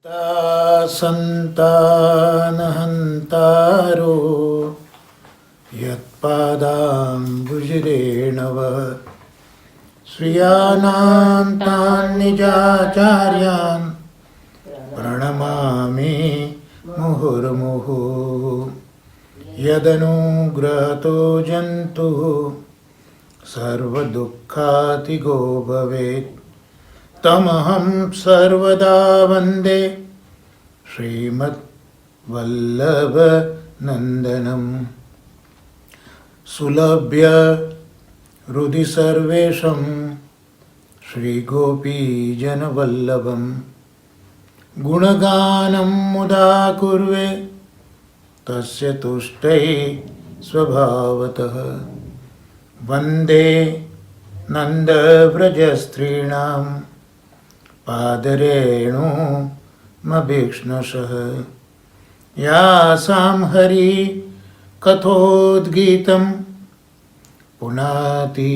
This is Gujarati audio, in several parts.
संतानहन्तारो यत्पादाम्बुजरेणव श्रियाणां तान् निजाचार्यान् प्रणमामि मुहुर्मुहुः। यदनुग्रहतो जन्तुः सर्वदुःखातिगो भवेत् तमहं सर्वदा वन्दे श्रीमद्वल्लभनन्दनं। सुलभ्य हृदि सर्वेशं श्रीगोपीजनवल्लभं गुणगानं मुदा कुर्वे तस्य तुष्टये स्वभावतः। वन्दे नन्दव्रजस्त्रीणां पादरेणुमभीक्ष्णशः। यासां हरि कथोद्गीतं पुनाति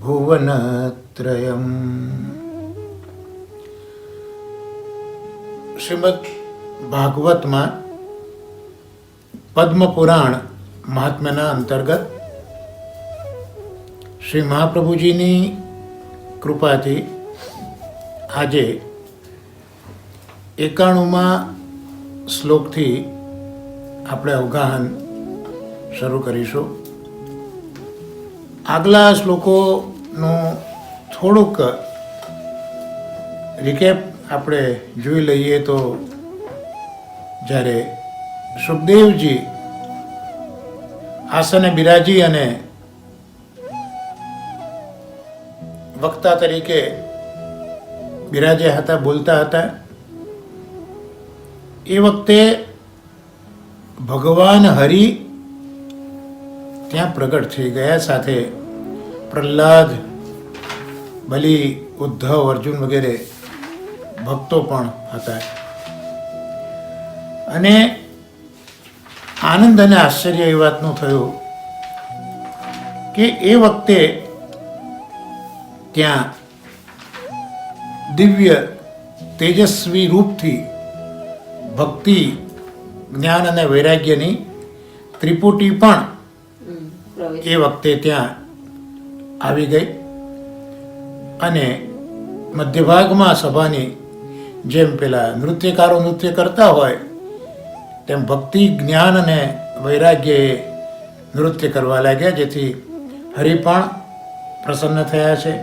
भुवनत्रयम्। શ્રીમદ ભાગવતમાં પદ્મપુરાણ મહાત્મ્યના અંતર્ગત શ્રી મહાપ્રભુજીની કૃપાથી આજે 91મા શ્લોકથી આપણે અવગાહન શરૂ કરીશું. આગલા શ્લોકોનું થોડુંક રિકેપ આપણે જોઈ લઈએ તો જ્યારે સુખદેવજી આસને બિરાજી અને વક્તા તરીકે બિરાજ્યા હતા, બોલતા હતા, એ વખતે ભગવાન હરિ ત્યાં પ્રગટ થઈ ગયા. સાથે પ્રહલાદ, બલિ, ઉદ્ધવ, અર્જુન વગેરે ભક્તો પણ હતા. અને આનંદ અને આશ્ચર્ય એ વાતનું થયું કે એ વખતે ત્યાં દિવ્ય તેજસ્વી રૂપથી ભક્તિ, જ્ઞાન અને વૈરાગ્યની ત્રિપુટી પણ એ વખતે ત્યાં આવી ગઈ. અને મધ્યભાગમાં સભાની જેમ પેલા નૃત્યકારો નૃત્ય કરતા હોય તેમ ભક્તિ, જ્ઞાન અને વૈરાગ્યએ નૃત્ય કરવા લાગ્યા, જેથી હરિ પણ પ્રસન્ન થયા છે.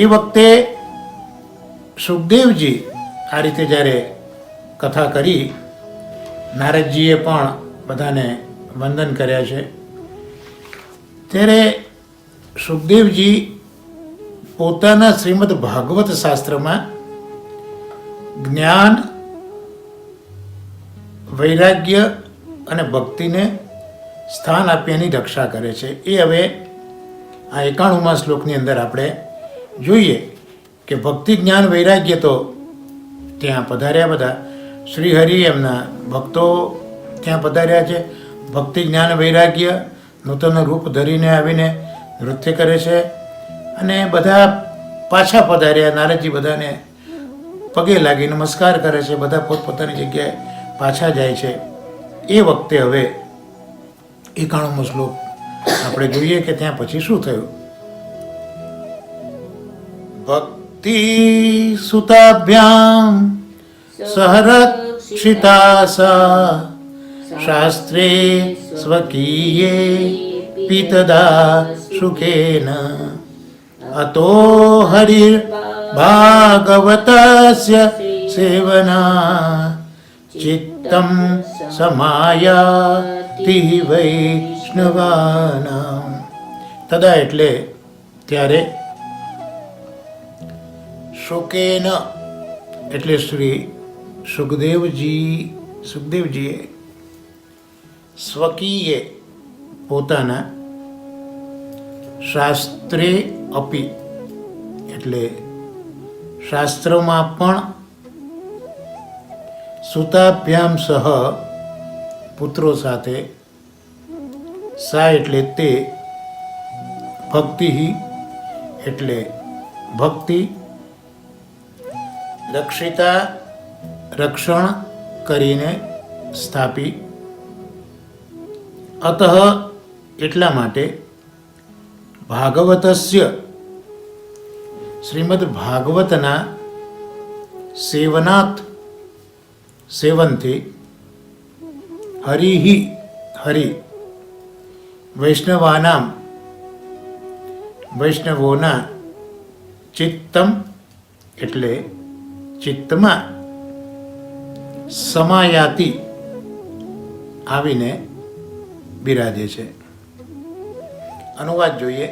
એ વખતે સુખદેવજી આ રીતે જ્યારે કથા કરી, નારદજીએ પણ બધાને વંદન કર્યા છે, ત્યારે સુખદેવજી પોતાના શ્રીમદ ભાગવત શાસ્ત્રમાં જ્ઞાન, વૈરાગ્ય અને ભક્તિને સ્થાન આપી એની રક્ષા કરે છે. એ હવે આ 91મા શ્લોકની અંદર આપણે જોઈએ કે ભક્તિ, જ્ઞાન, વૈરાગ્ય તો ત્યાં પધાર્યા બધા. શ્રી હરિ એમના ભક્તો ત્યાં પધાર્યા છે. ભક્તિ, જ્ઞાન, વૈરાગ્ય નૂતન રૂપ ધરીને આવીને નૃત્ય કરે છે. અને બધા પાછા પધાર્યા. નારદજી બધાને પગે લાગી નમસ્કાર કરે છે. બધા પોતપોતાની જગ્યાએ પાછા જાય છે. એ વખતે હવે 91મો શ્લોક આપણે જોઈએ કે ત્યાં પછી શું થયું. ભક્તિ સુતાભ્યામ સહરક્ષિતા શાસ્ત્રે સ્વકીયે પિતદા સુખેન અતો હરિર ભાગવતસ્ય સેવના ચિત્તમ સમાયાતિ વૈષ્ણવાનામ. તદા એટલે ત્યારે શુકેન એટલે શ્રી સુખદેવજીએ સ્વકીય પોતાના શાસ્ત્રે અપી એટલે શાસ્ત્રોમાં પણ સુતાભ્યામ સહ પુત્રો સાથે, સા એટલે તે, ભક્તિ એટલે ભક્તિ, રક્ષિતા રક્ષણ કરીને સ્થાપી. અતઃ એટલા માટે ભાગવતસ્ય શ્રીમદ ભાગવતના સેવનથી હરિ વૈષ્ણવોના ચિત્તમ એટલે ચિત્તમાં સમાયાતિ આવીને બિરાજે છે. અનુવાદ જોઈએ.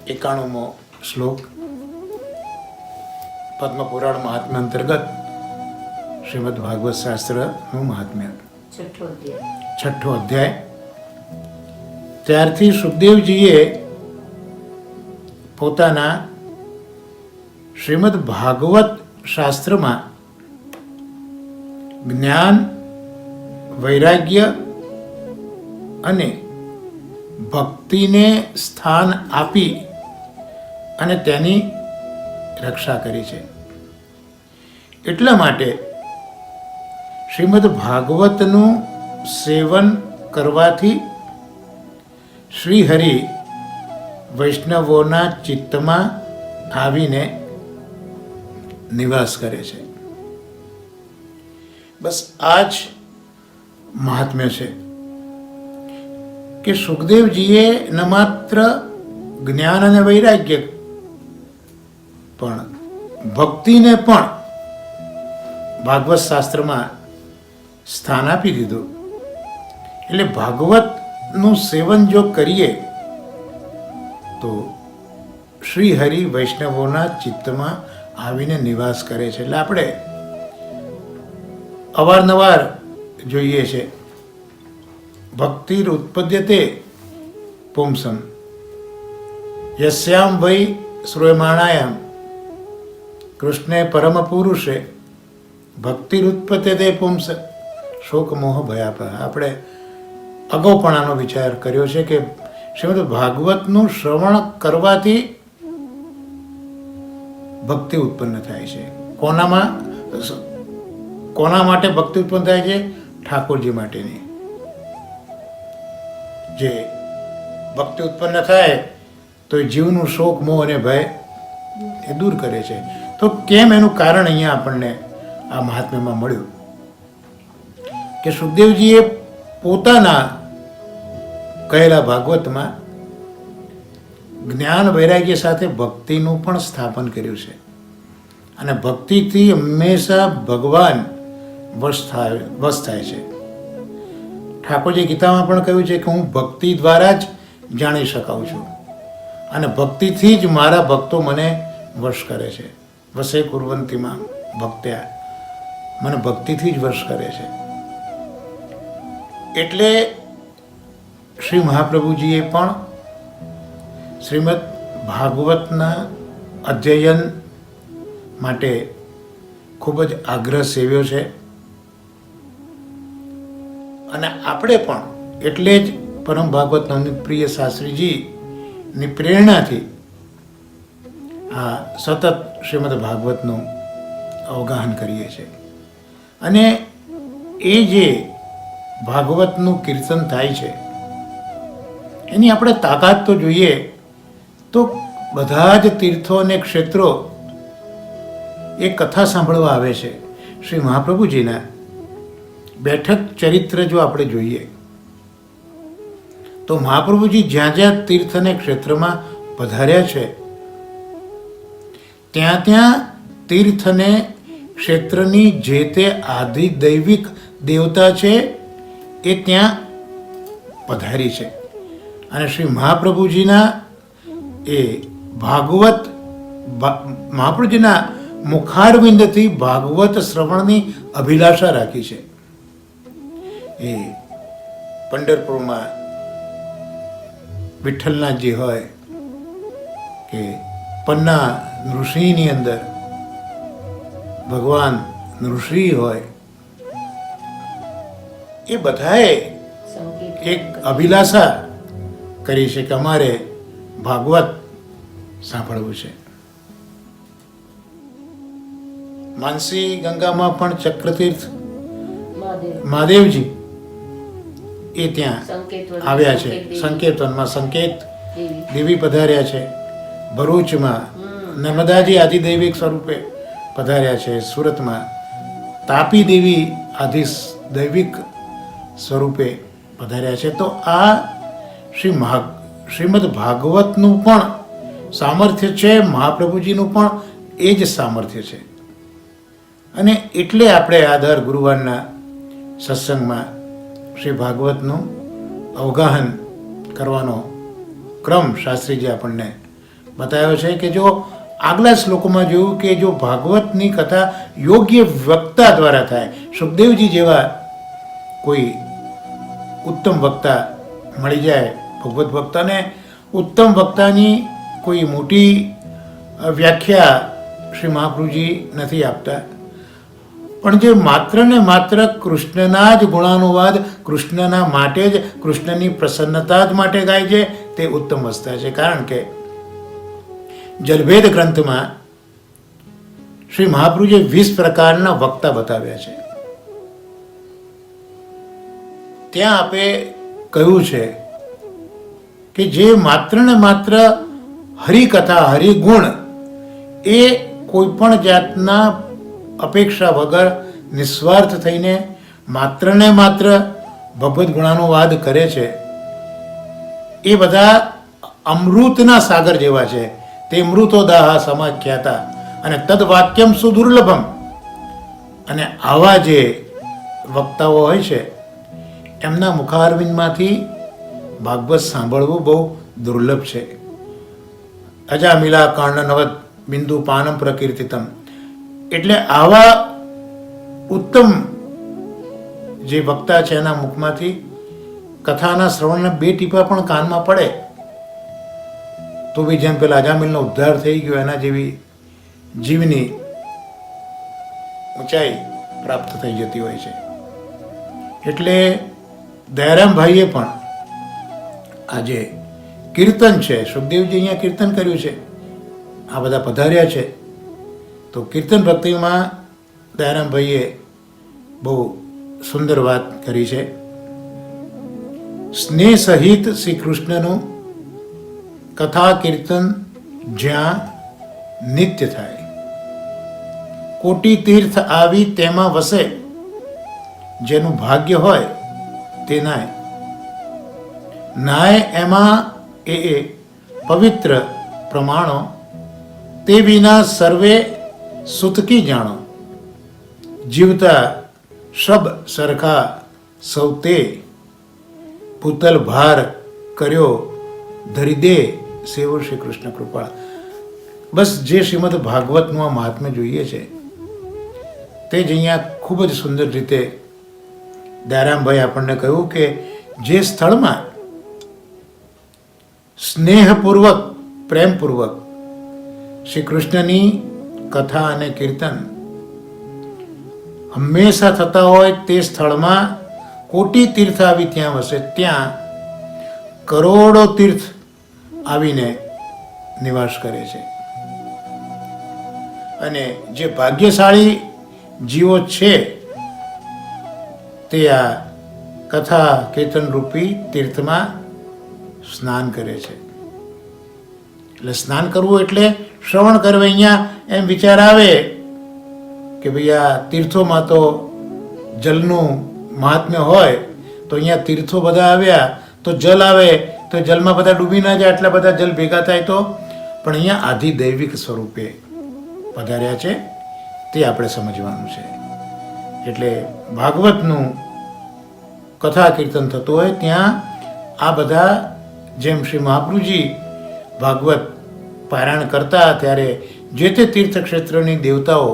91મો શ્લોક પદ્મપુરાણ મહાત્મ્ય અંતર્ગત શ્રીમદ ભાગવત શાસ્ત્રનું મહાત્મ્ય, 6ઠ્ઠો અધ્યાય. ત્યારથી સુખદેવજીએ પોતાના શ્રીમદ ભાગવત શાસ્ત્રમાં જ્ઞાન, વૈરાગ્ય અને ભક્તિને સ્થાન આપી અને તેની રક્ષા કરી છે. એટલા માટે શ્રીમદ ભાગવતનું સેવન કરવાથી શ્રીહરિ વૈષ્ણવોના ચિત્તમાં આવીને નિવાસ કરે છે. બસ આ જ મહાત્મ્ય છે કે સુખદેવજીએ ન માત્ર જ્ઞાન અને વૈરાગ્ય પણ ભક્તિને પણ ભાગવત શાસ્ત્રમાં સ્થાન આપી દીધું. એટલે ભાગવતનું સેવન જો કરીએ તો શ્રી હરિ વૈષ્ણવોના ચિત્તમાં આવીને નિવાસ કરે છે. એટલે આપણે અવારનવાર જોઈએ છે ભક્તિર ઉત્પદ્યતે પુંસમ યસ્યામ વૈ શ્રૂયમાણાયામ કૃષ્ણે પરમ પુરુષે ભક્તિર ઉત્પદ્યતે પુંસ શોક મોહ ભયાપહ. આપણે અગાઉપણાનો વિચાર કર્યો છે કે શ્રીમદ ભાગવતનું શ્રવણ કરવાથી ભક્તિ ઉત્પન્ન થાય છે. કોના માટે ભક્તિ ઉત્પન્ન થાય છે? ઠાકોરજી માટેની. જે ભક્તિ ઉત્પન્ન થાય તો જીવનું શોક મોહ અને ભય એ દૂર કરે છે. તો કેમ એનું કારણ અહીંયા આપણને આ મહાત્મ્યમાં મળ્યું કે સુખદેવજીએ પોતાના કહેલા ભાગવતમાં જ્ઞાન વૈરાગ્ય સાથે ભક્તિનું પણ સ્થાપન કર્યું છે. અને ભક્તિથી હંમેશા ભગવાન વશ થાય છે. ઠાકોરજી ગીતામાં પણ કહ્યું છે કે હું ભક્તિ દ્વારા જ જાણી શકાઉં છું અને ભક્તિથી જ મારા ભક્તો મને વશ કરે છે. વશે કુર્વંતીમાં ભક્ત્યા, મને ભક્તિથી જ વશ કરે છે. એટલે શ્રી મહાપ્રભુજીએ પણ શ્રીમદ ભાગવતના અધ્યયન માટે ખૂબ જ આગ્રહ સેવ્યો છે. અને આપણે પણ એટલે જ પરમ ભાગવત પ્રિય શાસ્ત્રીજીની પ્રેરણાથી આ સતત શ્રીમદ ભાગવતનું અવગાહન કરીએ છીએ. અને એ જે ભાગવતનું કીર્તન થાય છે એની આપણે તાકાત તો જોઈએ તો બધા જ તીર્થો અને ક્ષેત્રો એ કથા સાંભળવા આવે છે. શ્રી મહાપ્રભુજીના બેઠક ચરિત્ર જો આપણે જોઈએ તો મહાપ્રભુજી જ્યાં જ્યાં તીર્થ અને ક્ષેત્રમાં પધાર્યા છે ત્યાં ત્યાં તીર્થ અને ક્ષેત્રની જે તે આદિ દૈવિક દેવતા છે એ ત્યાં પધારી છે. અને શ્રી મહાપ્રભુજીના એ મહાપ્રભુજીના મુખારવિંદથી ભાગવત શ્રવણની અભિલાષા રાખી છે. એ પંઢરપુરમાં વિઠ્ઠલનાથજી હોય કે પન્ના નૃસિંહની અંદર ભગવાન નૃસિંહ હોય, એ બધાએ એક અભિલાષા કરી છે કે અમારે ભાગવત સાંભળવું છે. માનસી ગંગામાં પણ ચક્રતીર્થ મહાદેવ મહાદેવજી એ ત્યાં સંકેત આવ્યા છે. સંકેતવનમાં સંકેત દેવી પધાર્યા છે. ભરૂચમાં નર્મદાજી આદિદૈવિક સ્વરૂપે પધાર્યા છે. સુરતમાં તાપી દેવી આદિ દૈવિક સ્વરૂપે પધાર્યા છે. તો આ શ્રીમદ ભાગવતનું પણ સામર્થ્ય છે, મહાપ્રભુજીનું પણ એ જ સામર્થ્ય છે. અને એટલે આપણે આ દર ગુરુવારના સત્સંગમાં શ્રી ભાગવતનું અવગાહન કરવાનો ક્રમ શાસ્ત્રીજી આપણને બતાવ્યો છે કે જો આગલા શ્લોકોમાં જોયું કે જો ભાગવતની કથા યોગ્ય વક્તા દ્વારા થાય, સુખદેવજી જેવા કોઈ ઉત્તમ વક્તા મળી જાય, ભગવત વક્તાને ઉત્તમ વક્તાની કોઈ મોટી વ્યાખ્યા શ્રી મહાપ્રભુજી નથી આપતા, પણ જે માત્ર ને માત્ર કૃષ્ણના જ ગુણાનુવાદ, કૃષ્ણના માટે જ, કૃષ્ણની પ્રસન્નતા જ માટે ગાય છે, તે ઉત્તમ વસ્તા છે. કારણ કે જલભેદ ગ્રંથમાં શ્રી મહાપ્રભુજીએ 20 પ્રકારના વક્તા બતાવ્યા છે. ત્યાં આપે કહ્યું છે કે જે માત્ર ને માત્ર હરિકથા, હરિગુણ એ કોઈ પણ જાતના અપેક્ષા વગર નિસ્વાર્થ થઈને માત્ર ને માત્ર ભગવદ્ ગુણાનુવાદ કરે છે, એ બધા અમૃતના સાગર જેવા છે. તે મૃતોદાહ સમાખ્યાતા અને તદ વાક્યમ સુદુર્લભમ. અને આવા જે વક્તાઓ હોય છે એમના મુખારવિંદમાંથી ભાગવત સાંભળવું બહુ દુર્લભ છે. અજામિલા કર્ણનવદ બિંદુ પાનમ પ્રકીર્તિતમ. એટલે આવા ઉત્તમ જે વક્તા છે એના મુખમાંથી કથાના શ્રવણના 2 ટીપા પણ કાનમાં પડે તો બી જેમ પેલા અજામિલનો ઉદ્ધાર થઈ ગયો એના જેવી જીવની ઊંચાઈ પ્રાપ્ત થઈ જતી હોય છે. એટલે દયારામભાઈએ પણ આજે કીર્તન છે, સુખદેવજી અહીંયા કીર્તન કર્યું છે, આ બધા પધાર્યા છે, તો કીર્તન ભક્તિમાં દયારામભાઈએ બહુ સુંદર વાત કરી છે. સ્નેહ સહિત શ્રી કૃષ્ણનું કથા કીર્તન જ્યાં નિત્ય થાય, કોટી તીર્થ આવી તેમાં વસે, જેનું ભાગ્ય હોય તે નાય. નાય એમાં એ પવિત્ર પ્રમાણો, તે વિના સર્વે સુતકી જાણો. જીવતા સબ સરખા સૌ તે, ભૂતલ ભાર કર્યો ધરી દે સેવો શ્રી કૃષ્ણ કૃપા. બસ જે શ્રીમદ ભાગવતનું આ મહાત્મ્ય જોઈએ છે તે જ અહીંયા ખૂબ જ સુંદર રીતે દયારામભાઈ આપણને કહ્યું કે જે સ્થળમાં સ્નેહપૂર્વક, પ્રેમપૂર્વક શ્રી કૃષ્ણની કથા અને કીર્તન હંમેશા થતા હોય તે સ્થળમાં કોટી તીર્થ આવી ત્યાં વસે, ત્યાં કરોડો તીર્થ આવીને નિવાસ કરે છે. અને જે ભાગ્યશાળી જીવો છે તે આ કથા કીર્તન રૂપી તીર્થમાં સ્નાન કરે છે. એટલે સ્નાન કરવું એટલે શ્રવણ કરવું. અહીંયા એમ વિચાર આવે કે ભાઈ આ તીર્થોમાં તો જલનું મહાત્મ્ય હોય, તો અહીંયા તીર્થો બધા આવ્યા તો જલ આવે, તો જલમાં બધા ડૂબી ના જાય, આટલા બધા જલ ભેગા થાય તો. પણ અહીંયા આધિદૈવિક સ્વરૂપે પધાર્યા છે, તે આપણે સમજવાનું છે. એટલે ભાગવતનું કથા કીર્તન થતું હોય ત્યાં આ બધા, જેમ શ્રી મહાપ્રભુજી ભાગવત પારાયણ કરતા ત્યારે જે તે તીર્થક્ષેત્રની દેવતાઓ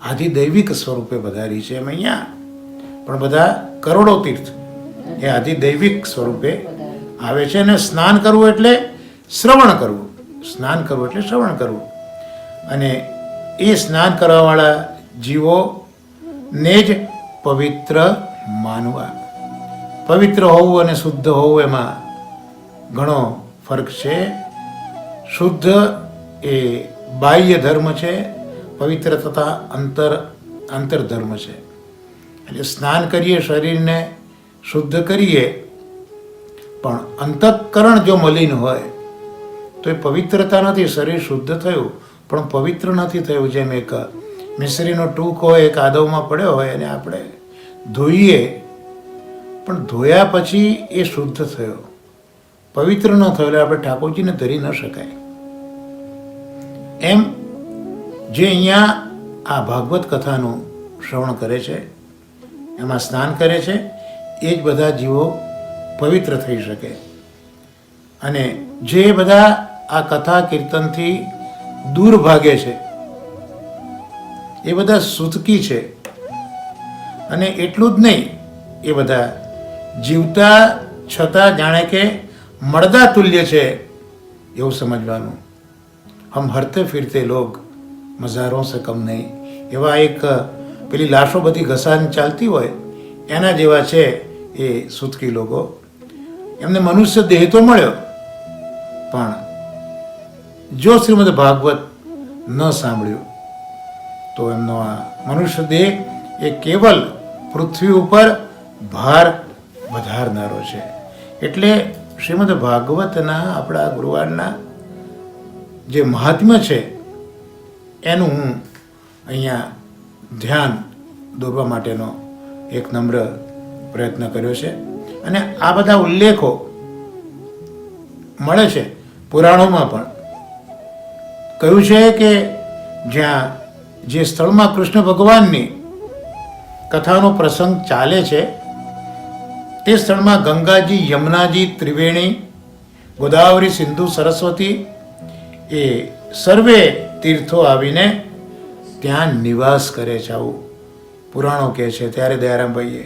આધિદૈવિક સ્વરૂપે પધારી છે, એમ અહીંયા પણ બધા કરોડો તીર્થ એ આધિદૈવિક સ્વરૂપે આવે છે. અને સ્નાન કરવું એટલે શ્રવણ કરવું, સ્નાન કરવું એટલે શ્રવણ કરવું. અને એ સ્નાન કરવાવાળા જીવોને જ પવિત્ર માનવા. પવિત્ર હોવું અને શુદ્ધ હોવું એમાં ઘણો ફરક છે. શુદ્ધ એ બાહ્ય ધર્મ છે, પવિત્રતા અંતરધર્મ છે. એટલે સ્નાન કરીએ, શરીરને શુદ્ધ કરીએ, પણ અંતઃકરણ જો મલિન હોય તો એ પવિત્રતા નથી. શરીર શુદ્ધ થયું પણ પવિત્ર નથી થયું. જેમ એક મિશ્રીનો ટૂંક હોય, એક આદવમાં પડ્યો હોય અને આપણે ધોઈએ, પણ ધોયા પછી એ શુદ્ધ થયો, પવિત્ર ન થયો, એટલે આપણે ઠાકોરજીને ધરી ન શકાય. એમ જે અહીંયા આ ભાગવત કથાનું શ્રવણ કરે છે, એમાં સ્નાન કરે છે, એ જ બધા જીવો પવિત્ર થઈ શકે. અને જે બધા આ કથા કીર્તનથી દૂર ભાગે છે એ બધા સૂતકી છે. અને એટલું જ નહીં, એ બધા જીવતા છતાં જાણે કે મળદા તુલ્ય છે એવું સમજવાનું. હમ હરતે ફિરતે લોગ મઝારો સે કમ નહીં, એવા એક પેલી લાશો બધી ઘસાને ચાલતી હોય એના જેવા છે એ સૂતકી લોકો. એમને મનુષ્ય દેહ તો મળ્યો, પણ જો શ્રીમદ ભાગવત ન સાંભળ્યું તો એમનો આ મનુષ્ય દેહ એ કેવલ પૃથ્વી ઉપર ભાર વધારનારો છે. એટલે શ્રીમદ ભાગવતના આપણા ગુરુવારના જે મહાત્મ્ય છે એનું હું અહીંયા ધ્યાન દોરવા માટેનો એક નમ્ર પ્રયત્ન કર્યો છે. અને આ બધા ઉલ્લેખો મળે છે પુરાણોમાં પણ. કહ્યું છે કે જ્યાં જે સ્થળમાં કૃષ્ણ ભગવાનની કથાનો પ્રસંગ ચાલે છે તે સ્થળમાં ગંગાજી, યમુનાજી, ત્રિવેણી, ગોદાવરી, સિંધુ, સરસ્વતી એ સર્વે તીર્થો આવીને ત્યાં નિવાસ કરે છે, આવું પુરાણો કહે છે. ત્યારે દયારામભાઈએ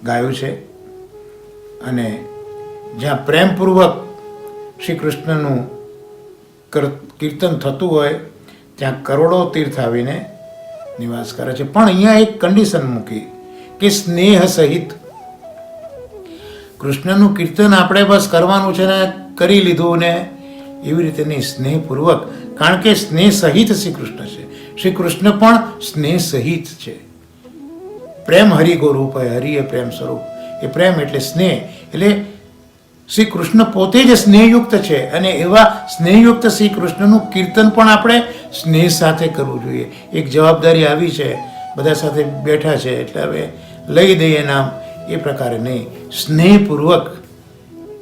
ગાયું છે. અને જ્યાં પ્રેમપૂર્વક શ્રી કૃષ્ણનું કીર્તન થતું હોય ત્યાં કરોડો તીર્થ આવીને નિવાસ કરે છે. પણ અહીંયા એક કન્ડિશન મૂકી કે સ્નેહ સહિત. કૃષ્ણનું કીર્તન આપણે બસ કરવાનું છે ને કરી લીધું ને એવી રીતે નહીં, સ્નેહપૂર્વક. કારણ કે સ્નેહ સહિત શ્રી કૃષ્ણ છે. શ્રી કૃષ્ણ પણ સ્નેહ સહિત છે. પ્રેમ હરિગો રૂપ હૈ, હરિ એ પ્રેમ સ્વરૂપ. એ પ્રેમ એટલે સ્નેહ. એટલે શ્રી કૃષ્ણ પોતે જ સ્નેહયુક્ત છે. અને એવા સ્નેહયુક્ત શ્રી કૃષ્ણનું કીર્તન પણ આપણે સ્નેહ સાથે કરવું જોઈએ. એક જવાબદારી આવી છે, બધા સાથે બેઠા છે એટલે હવે લઈ દઈએ નામ, એ પ્રકારે નહીં. સ્નેહપૂર્વક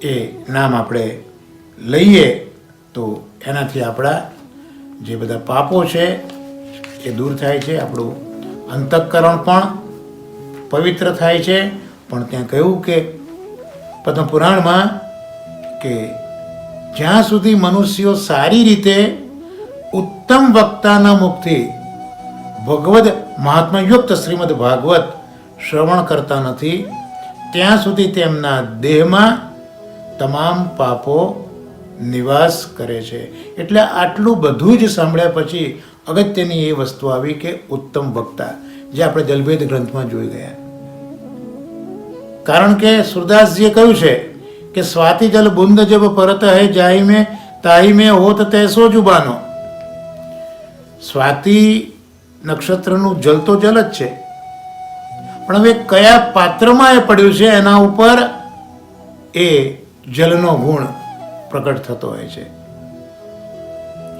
એ નામ આપણે લઈએ તો એનાથી આપણા જે બધા પાપો છે એ દૂર થાય છે, આપણું અંતઃકરણ પણ પવિત્ર થાય છે. પણ ત્યાં કહ્યું કે પદ્મ પુરાણમાં કે જ્યાં સુધી મનુષ્યો સારી રીતે ઉત્તમ વક્તાના મુખથી ભગવદ મહાત્મયુક્ત શ્રીમદ ભાગવત શ્રવણ કરતા નથી ત્યાં સુધી તેમના દેહમાં તમામ પાપો નિવાસ કરે છે. એટલે આટલું બધું જ સાંભળ્યા પછી અગત્યની એ વસ્તુ આવી કે ઉત્તમ વક્તા, જે આપણે જલભેદ ગ્રંથમાં જોઈ ગયા. કારણ કે સુરદાસજીએ કહ્યું છે કે સ્વાતિ જલ બુંદ જબ પરત હૈ જાહી में તાહી में હોત તૈસો જુબાનો. સ્વાતિ નક્ષત્રનું જલ તો જલ જ છે, પણ હવે કયા પાત્રમાં એ પડ્યું છે એના ઉપર એ જલનો ગુણ પ્રકટ થતો હોય છે.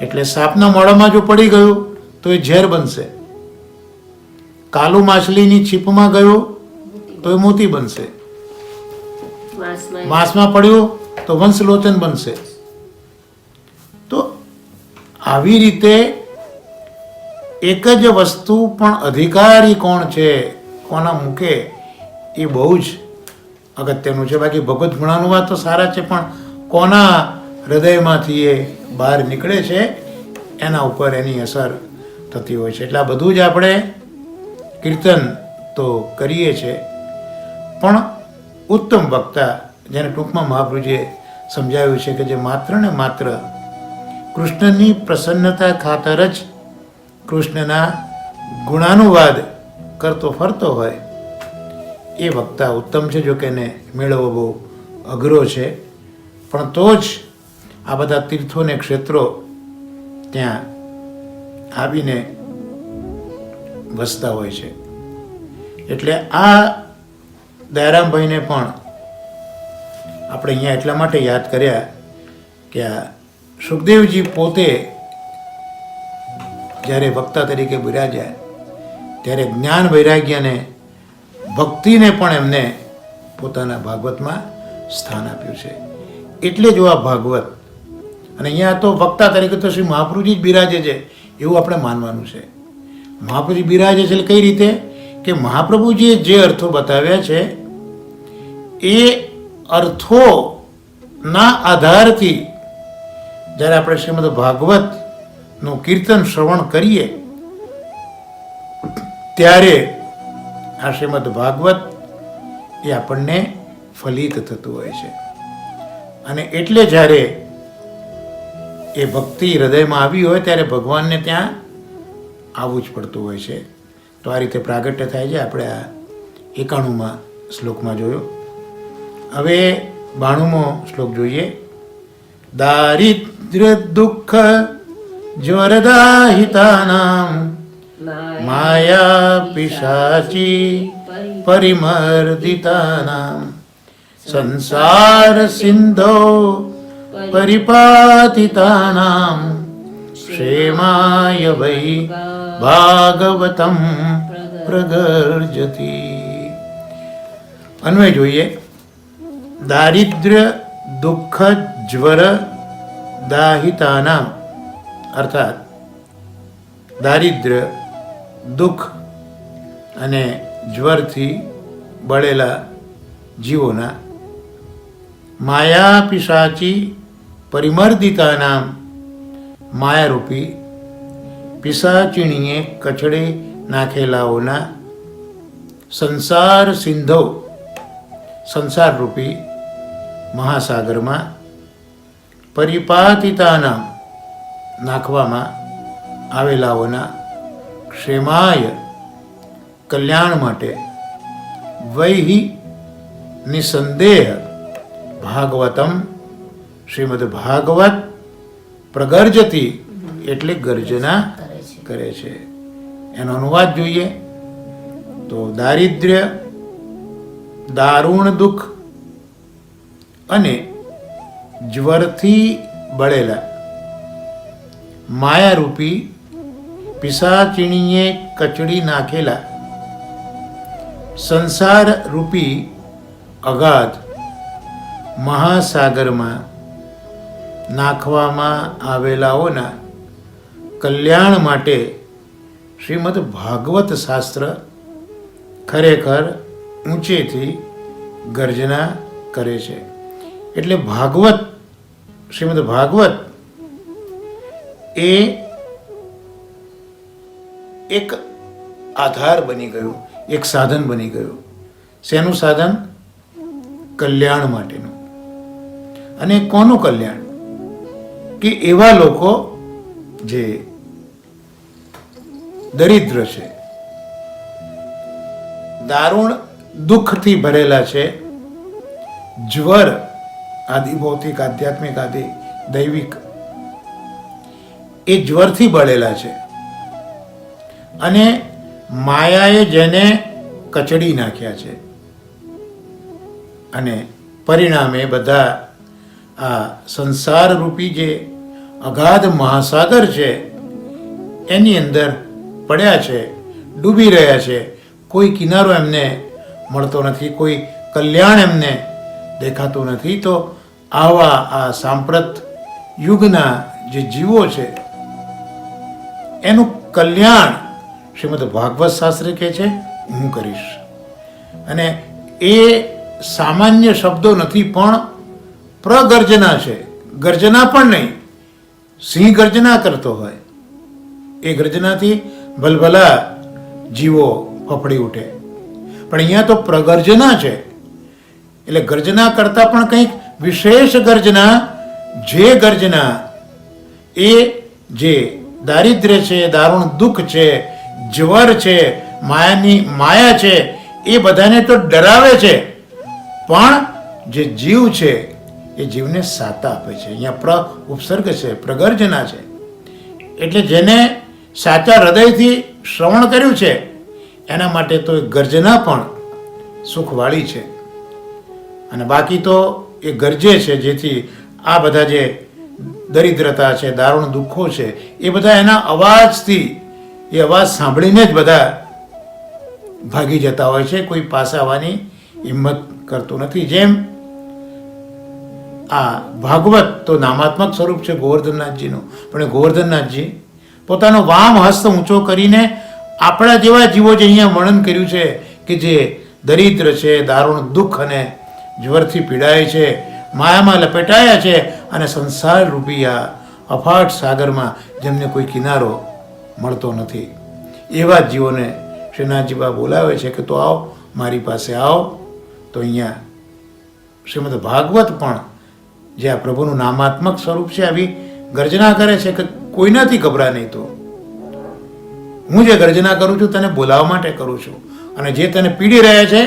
એટલે સાપના મોઢામાં જો પડી ગયું તો એ ઝેર બનશે, કાલું માછલીની છીપમાં ગયું તો એ મોતી બનશે, માંસમાં પડ્યું તો વંશલોચન બનશે. તો આવી રીતે એક જ વસ્તુ પણ અધિકારી કોણ છે, કોના મૂકે, એ બહુ જ અગત્યનું છે. બાકી ભગવદ્ ગુણાનુવાદ તો સારા છે, પણ કોના હૃદયમાંથી એ બહાર નીકળે છે એના ઉપર એની અસર થતી હોય છે. એટલે આ બધું જ આપણે કીર્તન તો કરીએ છીએ, પણ ઉત્તમ વક્તા, જેને ટૂંકમાં મહાપ્રભુજીએ સમજાવ્યું છે કે જે માત્ર ને માત્ર કૃષ્ણની પ્રસન્નતા ખાતર જ કૃષ્ણના ગુણાનુવાદ કરતો ફરતો હોય એ વક્તા ઉત્તમ છે. જો કે એને મેળવવો બહુ અઘરો છે, પણ તો જ આ બધા તીર્થોને ક્ષેત્રો ત્યાં આવીને વસતા હોય છે. એટલે આ દયારામભાઈને પણ આપણે અહીંયા એટલા માટે યાદ કર્યા કે આ સુખદેવજી પોતે જ્યારે વક્તા તરીકે બિરાજ્યા ત્યારે જ્ઞાન વૈરાગ્યને ભક્તિને પણ એમને પોતાના ભાગવતમાં સ્થાન આપ્યું છે. એટલે જો આ ભાગવત અને અહીંયા તો વક્તા તરીકે તો શ્રી મહાપ્રભુજી જ બિરાજે છે એવું આપણે માનવાનું છે. મહાપ્રભુજી બિરાજે છે એટલે કઈ રીતે કે મહાપ્રભુજીએ જે અર્થો બતાવ્યા છે એ અર્થોના આધારથી જ્યારે આપણે શ્રીમદ ભાગવતનું કીર્તન શ્રવણ કરીએ ત્યારે આ શ્રીમદ ભાગવત એ આપણને ફલિત થતું હોય છે. અને એટલે જ્યારે એ ભક્તિ હૃદયમાં આવી હોય ત્યારે ભગવાનને ત્યાં આવવું જ પડતું હોય છે. તો આ રીતે પ્રાગટ્ય થાય છે. આપણે આ 91માં શ્લોકમાં જોયો. હવે 92મો શ્લોક જોઈએ. દારિદ્ર્ય દુઃખ જ્વરદાહિતાનામ માયા પિશાચી પરિમર્દિતાનામ સંસાર સિંધો પરિપાતિતાનામ ક્ષેમાય વૈ ભાગવતમ પ્રગર્જતિ. અન્વય જોઈએ. દારિદ્ર્ય દુઃખ જ્વર દાહિતાનામ અર્થાત દારિદ્ર્ય દુઃખ અને જ્વરથી બળેલા જીવોના માયા પિશાચી પરિમર્દિતાનામ માયારૂપી પિશાચીણીએ કચડી નાખેલાઓના સંસાર સિંધો સંસારરૂપી મહાસાગરમાં પરિપાતિતાનામ નાખવામાં આવેલાઓના ક્ષેમાય કલ્યાણ માટે વૈહિ નિસંદેહ ભાગવતમ શ્રીમદ ભાગવત પ્રગર્જતી એટલે ગર્જના કરે છે. એનો અનુવાદ જોઈએ તો દારિદ્ર્ય દારૂણ દુઃખ અને જ્વરથી બળેલા માયારૂપી પિશાચીણીએ કચડી નાખેલા સંસાર રૂપી અગાધ મહાસાગરમાં નાખવામાં આવેલાઓના કલ્યાણ માટે શ્રીમદ ભાગવત શાસ્ત્ર ખરેખર ઊંચેથી ગર્જના કરે છે. એટલે ભાગવત શ્રીમદ ભાગવત એ એક આધાર બની ગયું, એક સાધન બની ગયું. શેનું સાધન? કલ્યાણ માટેનું. અને કોનું કલ્યાણ? કે એવા લોકો જે દરિદ્ર છે, દારૂણ દુઃખથી ભરેલા છે, જ્વર આદિ ભૌતિક આધ્યાત્મિક આદિ દૈવિક એ જ્વરથી બળેલા છે અને માયાએ જેને કચડી નાખ્યા છે અને પરિણામે બધા આ સંસાર રૂપી જે અગાધ મહાસાગર છે એની અંદર પડ્યા છે, ડૂબી રહ્યા છે. કોઈ કિનારો એમને મળતો નથી, કોઈ કલ્યાણ એમને દેખાતું નથી. તો આવા આ સાંપ્રત યુગના જે જીવો છે એનું કલ્યાણ શ્રીમદ ભાગવત શાસ્ત્રી કહે છે હું કરીશ. અને એ સામાન્ય શબ્દો નથી પણ પ્રગર્જના છે. ગર્જના પણ નહીં. સિંહ ગર્જના કરતો હોય એ ગર્જનાથી ભલભલા જીવો ફફડી ઉઠે, પણ અહીંયા તો પ્રગર્જના છે. એટલે ગર્જના કરતા પણ કંઈક વિશેષ ગર્જના. જે ગર્જના એ જે દારિદ્ર્ય છે, દારૂણ દુઃખ છે, જ્વર છે, માયા છે, એ બધાને તો ડરાવે છે, પણ જે જીવ છે એ જીવને સાતા આપે છે. અહીંયા ઉપસર્ગ છે, પ્રગર્જના છે. એટલે જેને સાચા હૃદયથી શ્રવણ કર્યું છે એના માટે તો એ ગર્જના પણ સુખવાળી છે. અને બાકી તો એ ગરજે છે જેથી આ બધા જે દરિદ્રતા છે, દારૂણ દુઃખો છે, એ બધા એના અવાજથી, એ અવાજ સાંભળીને જ બધા ભાગી જતા હોય છે. કોઈ પાસે આવવાની હિંમત કરતું નથી. જેમ આ ભાગવત તો નામાત્મક સ્વરૂપ છે ગોવર્ધનનાથજીનું, પણ એ ગોવર્ધનનાથજી પોતાનો વામ હસ્ત ઊંચો કરીને આપણા જેવા જીવો જે અહીંયા વર્ણન કર્યું છે કે જે દરિદ્ર છે, દારૂણ દુઃખ અને જ્વરથી પીડાય છે, માયામાં લપેટાયા છે અને સંસાર રૂપી આ અફાટ સાગરમાં જેમને કોઈ કિનારો મળતો નથી, એવા જીવોને શ્રીનાથજી બાબા બોલાવે છે કે તો આવો, મારી પાસે આવો. તો અહીંયા શ્રીમદ ભાગવત પણ જે આ પ્રભુનું નામાત્મક સ્વરૂપ છે આવી ગર્જના કરે છે કે કોઈનાથી ગભરા નહીં. તો હું જે ગર્જના કરું છું તને બોલાવવા માટે કરું છું, અને જે તને પીડી રહ્યા છે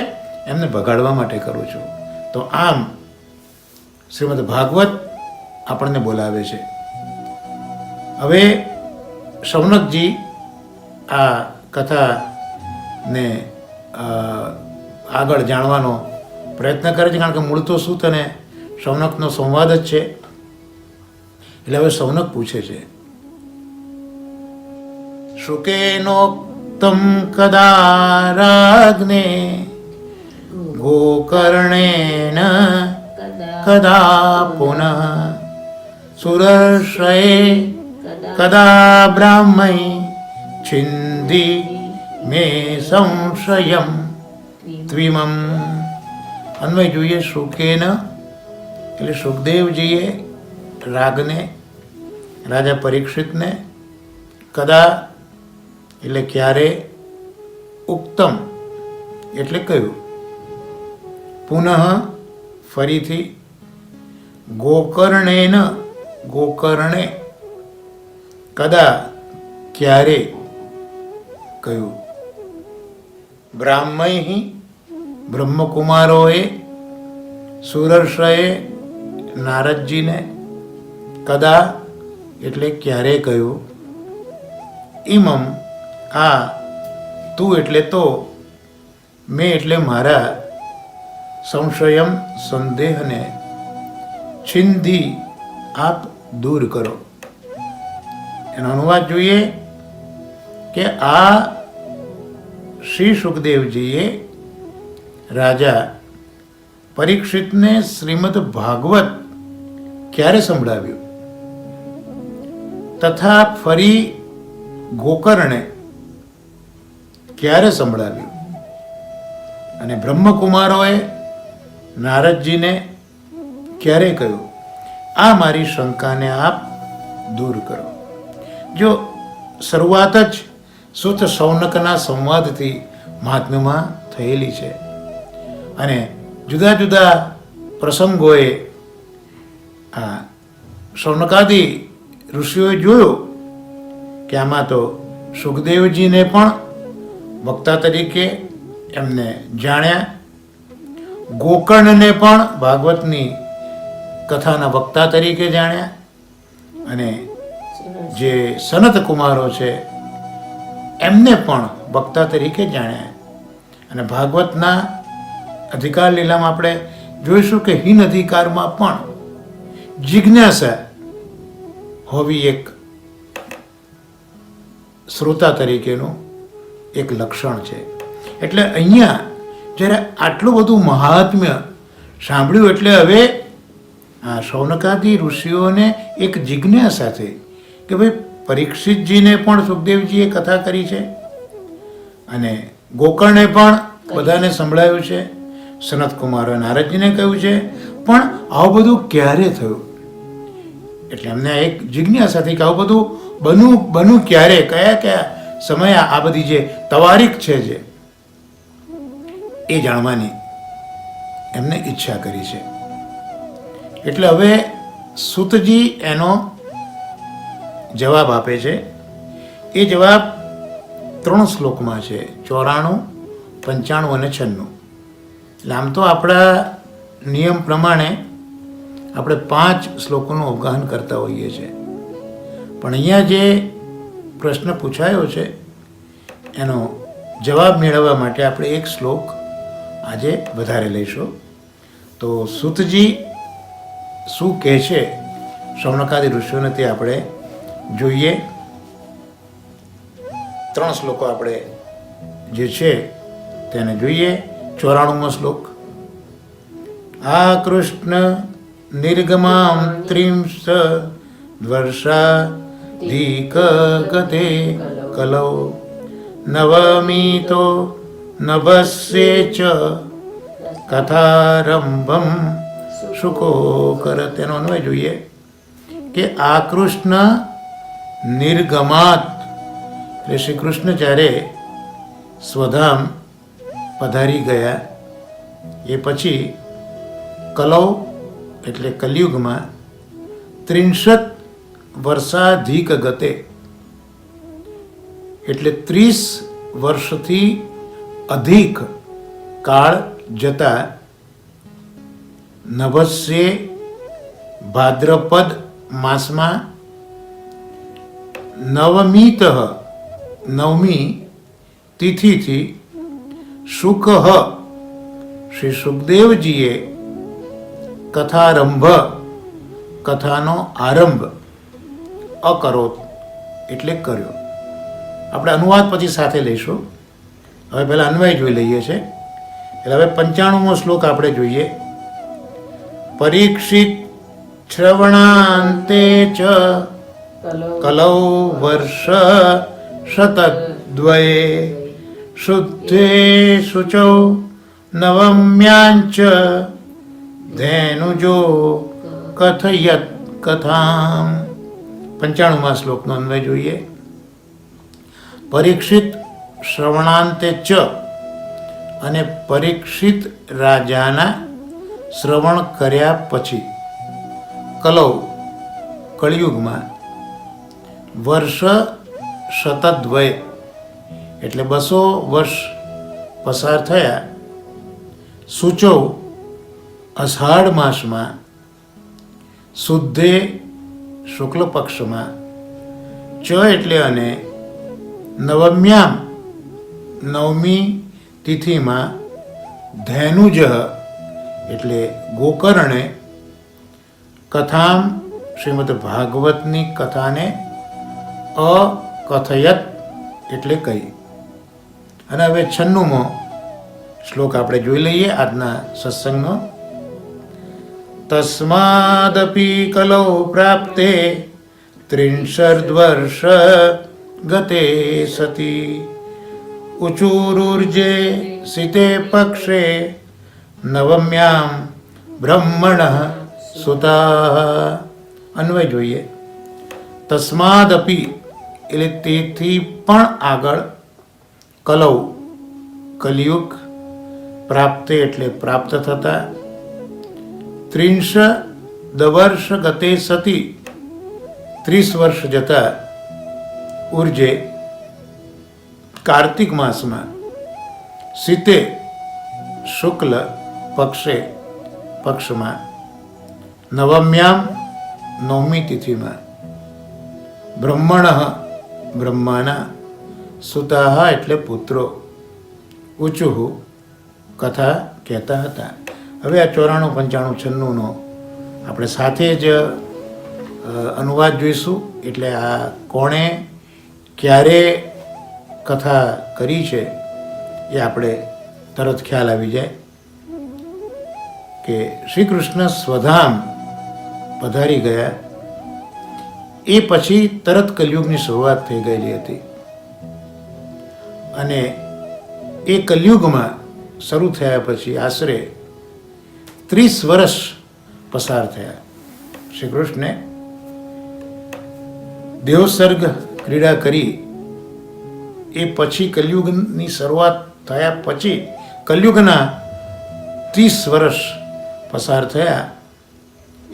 એમને ભગાડવા માટે કરું છું. તો આમ શ્રીમદ ભાગવત આપણને બોલાવે છે. હવે શૌનકજી આ કથાને આગળ જાણવાનો પ્રયત્ન કરે છે, કારણ કે મૂળ તો સૂત અને શૌનકનો સંવાદ જ છે. એટલે હવે શૌનક પૂછે છે, શુકેનોક્તમ કદા રાજ્ઞે ગોકર્ણેન કદા પુનઃ સુરશ્રયે કદા બ્રાહ્મૈ છિંદી મે સંશયમ ત્વિમમ. અન્વય જોઈએ. શુકેન એટલે સુખદેવજીએ રાગને, રાજા પરીક્ષિતને, કદા એટલે ક્યારે, ઉક્તમ એટલે કહ્યું, પુનઃ ફરીથી, ગોકર્ણેન ગોકર્ણે, કદા ક્યારે કહ્યું, બ્રાહ્મૈ બ્રહ્મકુમારોએ, સુરર્ષએ નારદજીને, કદા એટલે ક્યારે કહ્યું, ઇમમ આ, તું એટલે તો, મેં એટલે મારા, સંશયમ સંદેહને, છિંદી આપ દૂર કરો. એનો અનુવાદ જોઈએ કે આ શ્રી સુખદેવજીએ રાજા પરીક્ષિતને શ્રીમદ ભાગવત ક્યારે સંભળાવ્યું, તથા ફરી ગોકર્ણે ક્યારે સંભળાવ્યું, અને બ્રહ્મકુમારોએ નારદજીને ક્યારે કહ્યું, આ મારી શંકાને આપ દૂર કરો. જો શરૂઆત જ સુત શૌનકના સંવાદથી મહાત્મ્યમાં થયેલી છે, અને જુદા જુદા પ્રસંગોએ આ શૌનકાદી ઋષિઓએ જોયું કે આમાં તો સુખદેવજીને પણ વક્તા તરીકે એમને જાણ્યા, ગોકર્ણને પણ ભાગવતની કથાના વક્તા તરીકે જાણ્યા, અને જે સનત કુમારો છે એમને પણ વક્તા તરીકે જાણ્યા. અને ભાગવતના અધિકાર લીલામાં આપણે જોઈશું કે હીન અધિકારમાં પણ જિજ્ઞાસા હોવી એક શ્રોતા તરીકેનું એક લક્ષણ છે. એટલે અહીંયા જ્યારે આટલું બધું મહાત્મ્ય સાંભળ્યું એટલે હવે આ શૌનકાદી ઋષિઓને એક જિજ્ઞાસા થઈ કે ભાઈ પરીક્ષિતજીને પણ સુખદેવજીએ કથા કરી છે, અને ગોકર્ણે પણ બધાને સંભળાયું છે, સનત કુમારે નારદજીને કહ્યું છે, પણ આવું બધું ક્યારે થયું? એટલે અમને એક જિજ્ઞાસા થઈ કે આવું બધું બન્યું ક્યારે, કયા કયા સમયે આ બધી જે તવારીખ છે જે એ જાણવાની એમને ઈચ્છા કરી છે. એટલે હવે સૂતજી એનો જવાબ આપે છે. એ જવાબ 3 શ્લોકમાં છે, 94, 95 અને 96. એટલે આમ તો આપણા નિયમ પ્રમાણે આપણે 5 શ્લોકોનું અવગાહન કરતા હોઈએ છીએ, પણ અહીંયા જે પ્રશ્ન પૂછાયો છે એનો જવાબ મેળવવા માટે આપણે એક શ્લોક આજે વધારે લઈશું. તો સૂતજી શું કહે છે શૌનકાદિ ઋષિઓને તે આપણે જોઈએ. 3 શ્લોકો આપણે જે છે તેને જોઈએ. 94મો શ્લોક. આ કૃષ્ણ નિર્ગમામ ત્રિંશ વર્ષાધિક ગતે કલૌ નવમીતો નભસ્યે ચ કથારંભમ શુકો કર. તેનો અન્વય જોઈએ કે આ કૃષ્ણ નિર્ગમાત એટલે શ્રી કૃષ્ણ જ્યારે સ્વધામ પધારી ગયા એ પછી કલૌ એટલે કલિયુગમાં 30 વર્ષાધિક ગતે એટલે 30 વર્ષથી અધિક કાળ જતા નભસ્યે ભાદ્રપદ માસમાં નવમીત નવમી તિથિથી શુક શ્રી સુખદેવજીએ કથારંભ કથાનો આરંભ અકરોત એટલે કર્યો. આપણે અનુવાદ પછી સાથે લઈશું. હવે પહેલાં અન્વય જોઈ લઈએ છે. એટલે હવે 95મો શ્લોક આપણે જોઈએ. પરીક્ષિત શ્રવણાંતે ચ કલૌ વર્ષ શતદ્વયે શુદ્ધે શુચૌ નવમ્યાંચ ધેનુજો કથયત કથામ. 95મા શ્લોકનો અન્વય જોઈએ. પરીક્ષિત શ્રવણાંતે ચ અને પરીક્ષિત રાજાના શ્રવણ કર્યા પછી કલૌ કળિયુગમાં વર્ષ શતદ્વય એટલે 200 વર્ષ પસાર થયા. સૂચૌ અષાઢ માસમાં શુદ્ધે શુક્લ પક્ષમાં ચ એટલે અને નવમ્યામ નવમી તિથિમાં ધેનુજ એટલે ગોકર્ણે કથામ શ્રીમદ ભાગવતની કથાને અકથયત એટલે કહી. અને હવે 96મો શ્લોક આપણે જોઈ લઈએ આજના સત્સંગનો. તસ્માદપી કલૌ પ્રાપ્તે 30 વર્ષ ગતે સતી ઉચુરુર્જે સિતે પક્ષે નવમ્યામ બ્રહ્મણ સુતા. અન્વય જોઈએ. તસ્માદપી એટલે તેથી પણ આગળ કલૌ કલિયુગ પ્રાપ્તે એટલે પ્રાપ્ત થતા 30 વર્ષ ગતે સતી 30 વર્ષ જતા ઉર્જે કાર્તિક માસમાં સિતે શુક્લ પક્ષમાં નવમ્યામ નવમી તિથિમાં બ્રહ્મણ બ્રહ્માના સુતા એટલે પુત્રો ઊંચું કથા કહેતા હતા. હવે આ 94, 95, 96નો આપણે સાથે જ અનુવાદ જોઈશું. એટલે આ કોણે ક્યારે કથા કરી છે એ આપણે તરત ખ્યાલ આવી જાય કે શ્રી કૃષ્ણ સ્વધામ પધારી ગયા એ પછી તરત કલિયુગની શરૂઆત થઈ ગયેલી હતી. અને એ કલિયુગમાં શરૂ થયા પછી આશરે 30 વર્ષ પસાર થયા. શ્રી કૃષ્ણે દેવસર્ગ ક્રીડા કરી એ પછી કલિયુગની શરૂઆત થયા પછી કલિયુગના 30 વર્ષ પસાર થયા.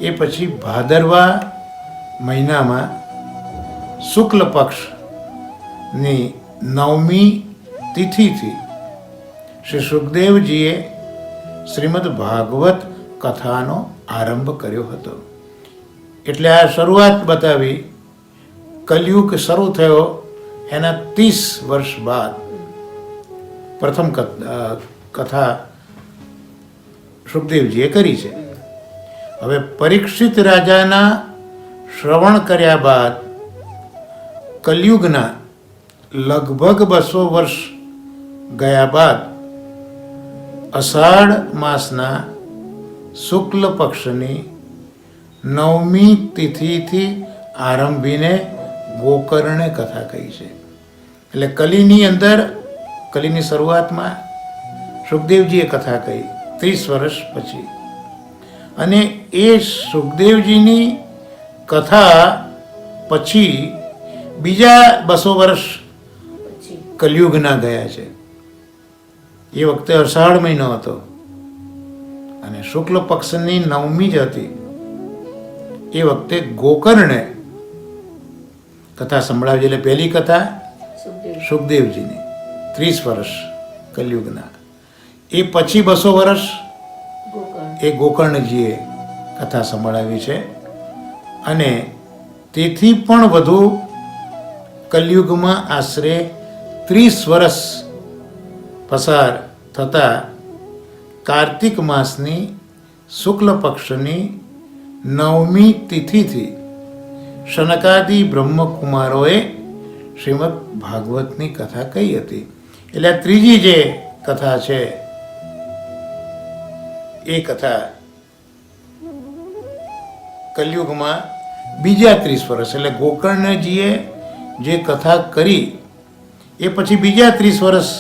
એ પછી ભાદરવા મહિનામાં શુક્લ પક્ષની નવમી તિથિથી શ્રી સુખદેવજીએ શ્રીમદ ભાગવત કથાનો આરંભ કર્યો હતો. એટલે આ શરૂઆત બતાવી. કલિયુગ શરૂ થયો એના 30 વર્ષ બાદ પ્રથમ કથા સુખદેવજીએ કરી છે. હવે પરીક્ષિત રાજાના શ્રવણ કર્યા બાદ કલયુગના લગભગ 200 વર્ષ ગયા બાદ અષાઢ માસના શુક્લ પક્ષની 9મી તિથિથી આરંભીને ગોકર્ણે કથા કહી છે. એટલે કલીની અંદર, કલીની શરૂઆતમાં સુખદેવજીએ કથા કહી 30 વર્ષ પછી, અને એ સુખદેવજીની કથા પછી બીજા 200 વર્ષ કલયુગના ગયા છે. એ વખતે અષાઢ મહિનો હતો અને શુક્લ પક્ષની 9મી જ હતી. એ વખતે ગોકર્ણે કથા સંભળાવી. એટલે પહેલી કથા સુખદેવજીની 30 વર્ષ કલયુગના, એ પછી 200 વર્ષ એ ગોકર્ણજીએ કથા સંભળાવી છે. અને તેથી પણ વધુ કલયુગમાં આશરે 30 વર્ષ પસાર થતાં કાર્તિક માસની શુક્લ પક્ષની 9મી તિથિથી શનકાદિ બ્રહ્મકુમારોએ શ્રીમદ ભાગવતની કથા કહી હતી. એટલે આ ત્રીજી જે કથા છે એ કથા કલયુગમાં બીજા 30 વર્ષ, એટલે ગોકર્ણજીએ જે કથા કરી એ પછી બીજા 30 વર્ષ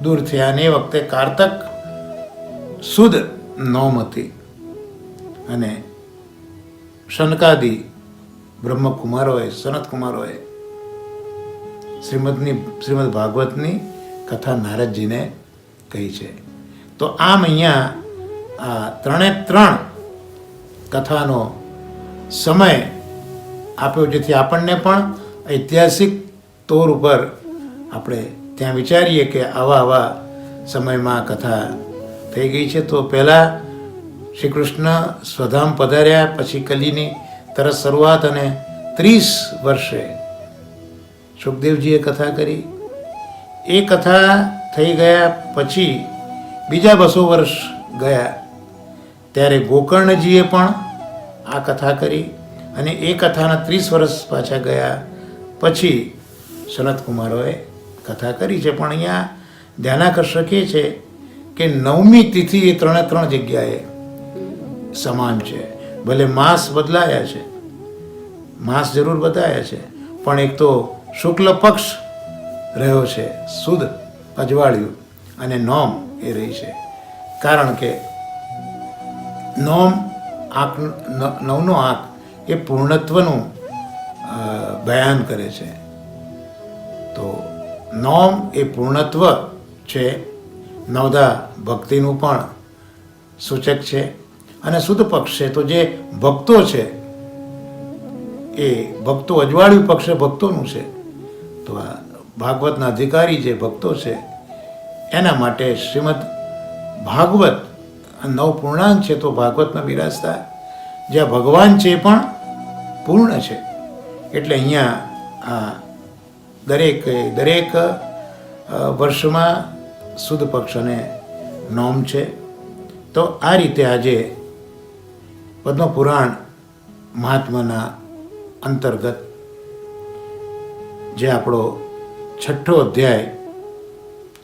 દૂર થયા. અને એ વખતે કારતક સુદ નોમ હતી અને શનકાદિ બ્રહ્મકુમારોએ, સનત કુમારોએ શ્રીમદ ભાગવતની કથા નારદજીને કહી છે. તો આમ અહીંયા આ 3 કથાનો સમય આપ્યો, જેથી આપણને પણ ઐતિહાસિક તોર ઉપર આપણે ત્યાં વિચારીએ કે આવા સમયમાં કથા થઈ ગઈ છે. તો પહેલાં શ્રી કૃષ્ણ સ્વધામ પધાર્યા, પછી કલીની તરત શરૂઆત, અને 30 વર્ષે સુખદેવજીએ કથા કરી. એ કથા થઈ ગયા પછી બીજા 200 વર્ષ ગયા ત્યારે ગોકર્ણજીએ પણ આ કથા કરી, અને એ કથાના 30 વર્ષ પાછા ગયા પછી સનત કુમારોએ કથા કરી છે. પણ અહીંયા ધ્યાનાકર્ષક એ છે કે 9મી તિથિ એ 3 જગ્યાએ સમાન છે. ભલે માસ બદલાયા છે, માસ જરૂર બદલાયા છે, પણ એક તો શુક્લ પક્ષ રહ્યો છે, સુદ અજવાળ્યું, અને નોમ એ રહી છે. કારણ કે આંખ, 9નો આંખ એ પૂર્ણત્વનું બયાન કરે છે. તો નોમ એ પૂર્ણત્વ છે, નવદા ભક્તિનું પણ સૂચક છે, અને શુદ્ધ પક્ષ છે. તો જે ભક્તો છે એ ભક્તો, અજવાળ્યું પક્ષ ભક્તોનું છે. તો આ ભાગવતના અધિકારી જે ભક્તો છે એના માટે શ્રીમદ ભાગવત 9 પૂર્ણાંક છે. તો ભાગવતમાં બિરાજતા જ્યાં ભગવાન છે એ પણ પૂર્ણ છે. એટલે અહીંયા આ દરેક વર્ષમાં શુદ્ધ પક્ષ અને નોમ છે. તો આ રીતે આજે પદ્મપુરાણ મહાત્માના અંતર્ગત જે આપણો 6ઠ્ઠો અધ્યાય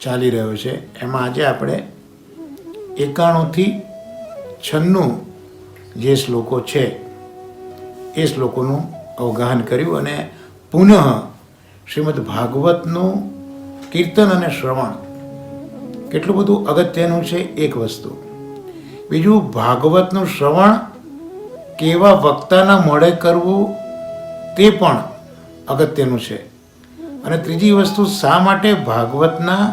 ચાલી રહ્યો છે, એમાં આજે આપણે 91 થી 96 જે શ્લોકો છે એ શ્લોકોનું અવગાહન કર્યું, અને પુનઃ શ્રીમદ ભાગવતનું કીર્તન અને શ્રવણ કેટલું બધું અગત્યનું છે એક વસ્તુ. બીજું, ભાગવતનું શ્રવણ કેવા વક્તાના મોઢે કરવું તે પણ અગત્યનું છે. અને ત્રીજી વસ્તુ, શા માટે ભાગવતના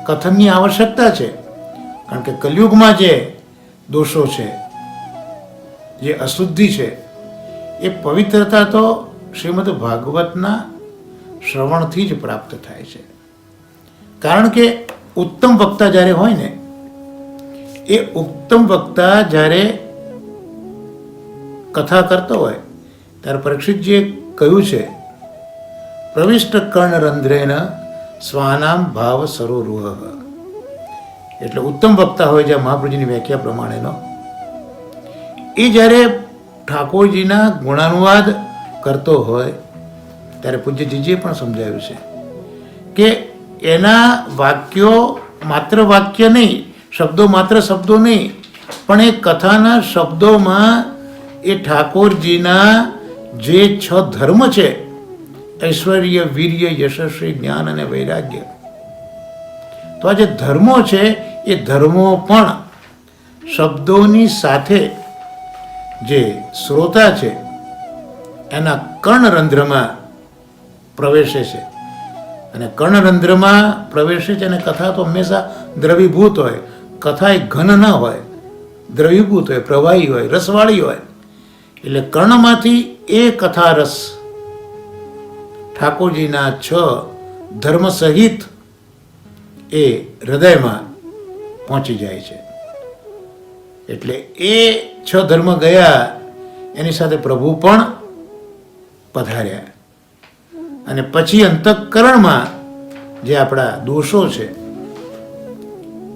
કથનની આવશ્યકતા છે. કારણ કે કલયુગમાં જે દોષો છે, જે અશુદ્ધિ છે, એ પવિત્રતા તો શ્રીમદ ભાગવતના શ્રવણથી જ પ્રાપ્ત થાય છે. કારણ કે ઉત્તમ વક્તા જ્યારે હોય ને, એ ઉત્તમ વક્તા જ્યારે કથા કરતો હોય ત્યારે પરીક્ષિતજીએ કહ્યું છે પ્રવિષ્ટ કર્ણરંધ્રેન સ્વાનામ ભાવ સરોરુહ. એટલે ઉત્તમ વક્તા હોય છે મહાપ્રભુજીની વ્યાખ્યા પ્રમાણેનો, એ જ્યારે ઠાકોરજીના ગુણાનુવાદ કરતો હોય ત્યારે પૂજ્ય જીજીએ પણ સમજાવ્યું છે કે એના વાક્યો માત્ર વાક્ય નહીં, શબ્દો માત્ર શબ્દો નહીં, પણ એ કથાના શબ્દોમાં એ ઠાકોરજીના જે 6 ધર્મ છે, ઐશ્વર્ય, વીર્ય, યશસ્વી, જ્ઞાન અને વૈરાગ્ય, તો આ જે ધર્મો છે એ ધર્મો પણ શબ્દોની સાથે જે શ્રોતા છે એના કર્ણરંધ્રમાં પ્રવેશે છે. અને કર્ણરંધ્રમાં પ્રવેશે છે. અને કથા તો હંમેશા દ્રવીભૂત હોય, કથા એ ઘન ના હોય, દ્રવીભૂત હોય, પ્રવાહી હોય, રસવાળી હોય. એટલે કર્ણમાંથી એ કથા રસ ઠાકોરજીના 6 ધર્મ સહિત એ હૃદયમાં પહોંચી જાય છે. એટલે એ 6 ધર્મ ગયા, એની સાથે પ્રભુ પણ પધાર્યા. અને પછી અંતઃકરણમાં જે આપણા દોષો છે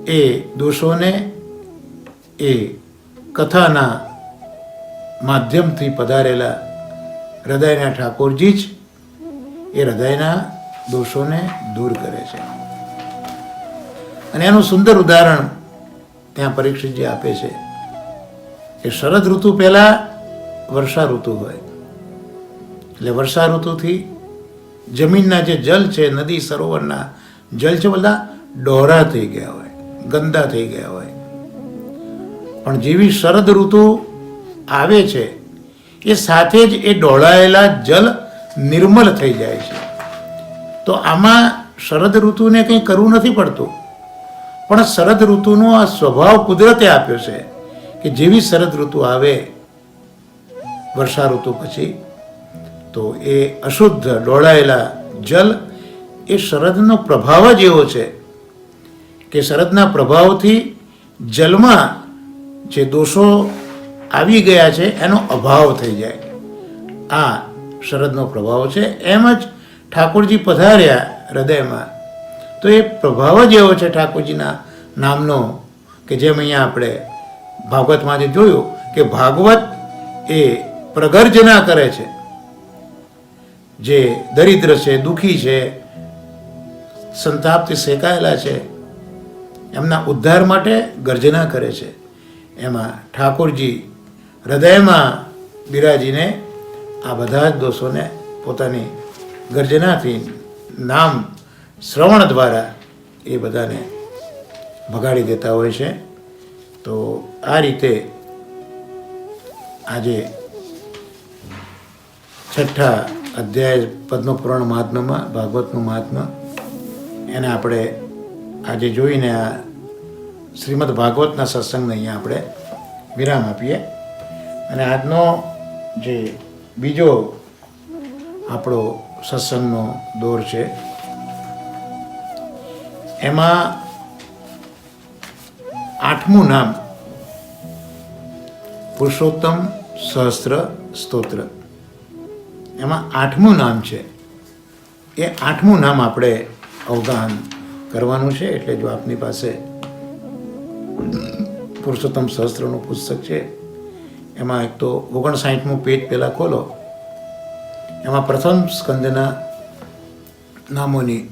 એ દોષોને એ કથાના માધ્યમથી પધારેલા હૃદયના ઠાકોરજી જ એ હૃદયના દોષોને દૂર કરે છે. અને એનું સુંદર ઉદાહરણ ત્યાં પરીક્ષિતજી આપે છે કે શરદ ઋતુ પહેલા વર્ષા ઋતુ હોય, એટલે વર્ષા ઋતુથી જમીનના જે જલ છે, નદી સરોવરના જલ છે, બધા ડોહરા થઈ ગયા હોય, ગંદા થઈ ગયા હોય. પણ જેવી શરદ ઋતુ આવે છે એ સાથે જ એ ડોળાયેલા જલ નિર્મલ થઈ જાય છે. તો આમાં શરદ ઋતુને કંઈ કરવું નથી પડતું, પણ શરદ ઋતુનો આ સ્વભાવ કુદરતે આપ્યો છે કે જેવી શરદ ઋતુ આવે વર્ષા ઋતુ પછી, તો એ અશુદ્ધ ડોળાયેલા જલ એ શરદનો પ્રભાવ જ એવો છે કે શરદના પ્રભાવથી જલમાં જે દોષો આવી ગયા છે એનો અભાવ થઈ જાય. આ શરદનો પ્રભાવ છે. એમ જ ઠાકોરજી પધાર્યા હૃદયમાં, તો એ પ્રભાવ જ એવો છે ઠાકોરજીના નામનો કે જેમ અહીંયા આપણે ભાગવતમાં જે જોયું કે ભાગવત એ પ્રગર્જના કરે છે. જે દરિદ્ર છે, દુઃખી છે, સંતાપથી શેકાયેલા છે, એમના ઉદ્ધાર માટે ગર્જના કરે છે. એમાં ઠાકોરજી હૃદયમાં બિરાજીને આ બધા જ દોષોને પોતાની ગર્જનાથી, નામ શ્રવણ દ્વારા એ બધાને ભગાડી દેતા હોય છે. તો આ રીતે આજે 6ઠા અધ્યાય પદ્મપુરાણ મહાત્મ્યમાં ભાગવતનું મહાત્મ્ય એને આપણે આજે જોઈને આ શ્રીમદ ભાગવતના સત્સંગને અહીંયા આપણે વિરામ આપીએ. અને આજનો જે બીજો આપણો સત્સંગનો દોર છે એમાં 8મું નામ પુરુષોત્તમ સહસ્ત્ર સ્તોત્ર. એમાં 8મું નામ છે. એ 8મું નામ આપણે અવગાહન કરવાનું છે. એટલે જો આપની પાસે પુરુષોત્તમ સહસ્ત્રનું પુસ્તક છે એમાં એક તો 59મું પેજ પહેલાં ખોલો, એમાં પ્રથમ સ્કંદના નામોની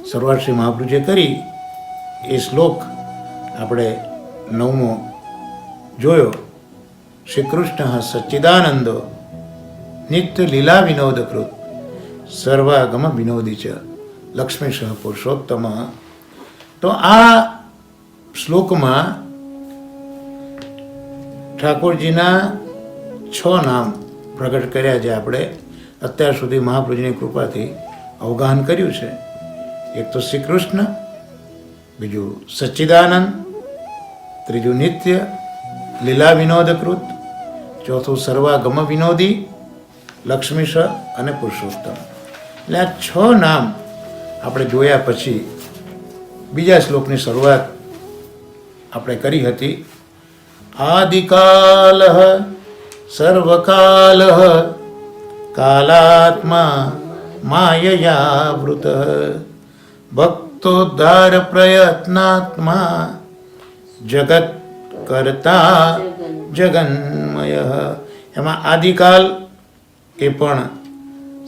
શરૂઆત શ્રી મહાપ્રભુજીએ કરી. એ શ્લોક આપણે 9મો જોયો. શ્રી કૃષ્ણ સચ્ચિદાનંદો નિત્ય લીલા વિનોદકૃત સર્વાગમ વિનોદી ચ લક્ષ્મીશ પુરુષોત્તમ. તો આ શ્લોકમાં ઠાકોરજીના 6 નામ પ્રગટ કર્યા, જે આપણે અત્યાર સુધી મહાપ્રભુજીની કૃપાથી અવગાહન કર્યું છે. એક તો શ્રી કૃષ્ણ, બીજું સચ્ચિદાનંદ, ત્રીજું નિત્ય લીલા વિનોદકૃત, ચોથું સર્વાગમ વિનોદી, લક્ષ્મીશ અને પુરુષોત્તમ. એટલે આ 6 નામ આપણે જોયા પછી બીજા શ્લોકની શરૂઆત આપણે કરી હતી. આદિકાલ સર્વકાલ કાલાત્મા માયયાવૃત ભક્તોદ્ધાર પ્રયત્નાત્મા જગત કરતા જગન્મય. એમાં આદિકાલ એ પણ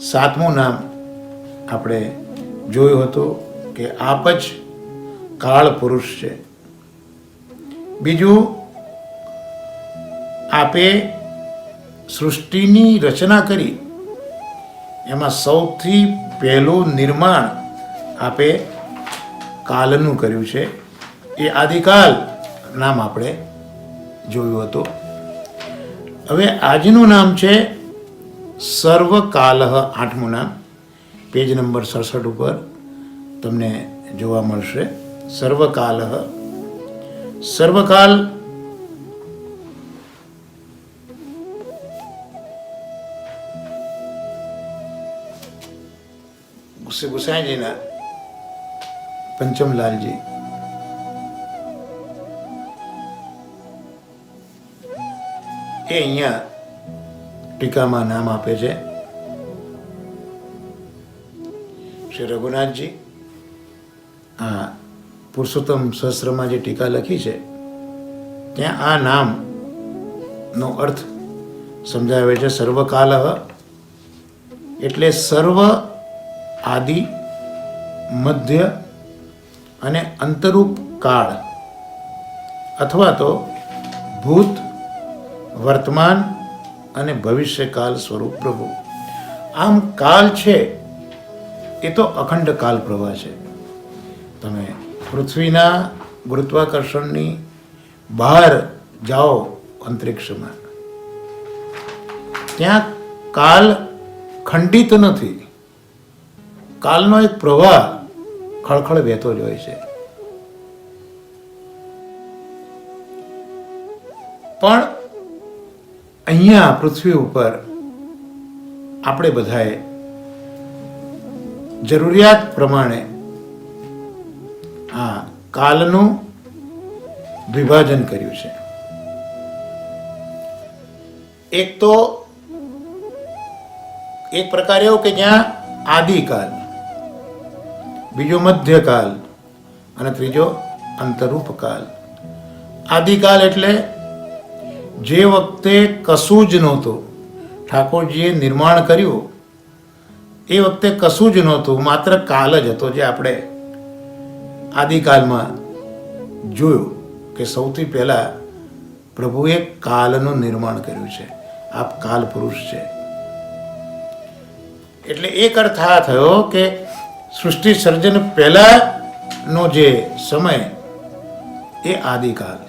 સાતમું નામ આપણે જોયું હતું કે આપ જ કાળ પુરુષ છે. બીજું, આપે સૃષ્ટિની રચના કરી, એમાં સૌથી પહેલું નિર્માણ આપે કાલનું કર્યું છે. એ આદિકાલ નામ આપણે જોયું હતું. હવે આજનું નામ છે સર્વકાલઃ. આઠમું નામ પેજ નંબર 67 ઉપર તમને જોવા મળશે. સર્વકાલઃ. સર્વકાલ ગુસાઈજીના પંચમલાલજી એ અહીંયા ટીકામાં નામ આપે છે. શ્રી રઘુનાથજી આ પુરુષોત્તમ સહસ્ત્રમાં જે ટીકા લખી છે ત્યાં આ નામનો અર્થ સમજાવે છે. સર્વકાલઃ એટલે સર્વ, આદિ, મધ્ય અને અંતરૂપ કાળ, અથવા તો ભૂત, વર્તમાન અને ભવિષ્યકાલ સ્વરૂપ પ્રભુ. આમ કાલ છે એ તો અખંડ કાલ પ્રવાહ છે. તમે પૃથ્વીના ગુરુત્વાકર્ષણની બહાર જાઓ અંતરિક્ષમાં, ત્યાં કાલ ખંડિત નથી. કાલનો એક પ્રવાહ ખળખળ વહેતો જ હોય છે. પણ અહીંયા પૃથ્વી ઉપર આપણે બધાએ જરૂરિયાત પ્રમાણે આ કાલનું વિભાજન કર્યું છે. એક તો એક પ્રકાર એવો કે જ્યાં આદિકાલ, બીજો મધ્યકાલ અને ત્રીજો અંતરૂપ કાલ. આદિકાલ એટલે જે વખતે કશું જ નહોતું, ઠાકોરજીએ નિર્માણ કર્યું એ વખતે કશું જ નહોતું, માત્ર કાલ જ હતો. જે આપણે આદિકાલમાં જોયું કે સૌથી પહેલા પ્રભુએ કાલનું નિર્માણ કર્યું છે. આપ કાલ પુરુષ છે. એટલે એક અર્થ આ થયો કે સૃષ્ટિ સર્જન પહેલાનો જે સમય એ આદિકાલ.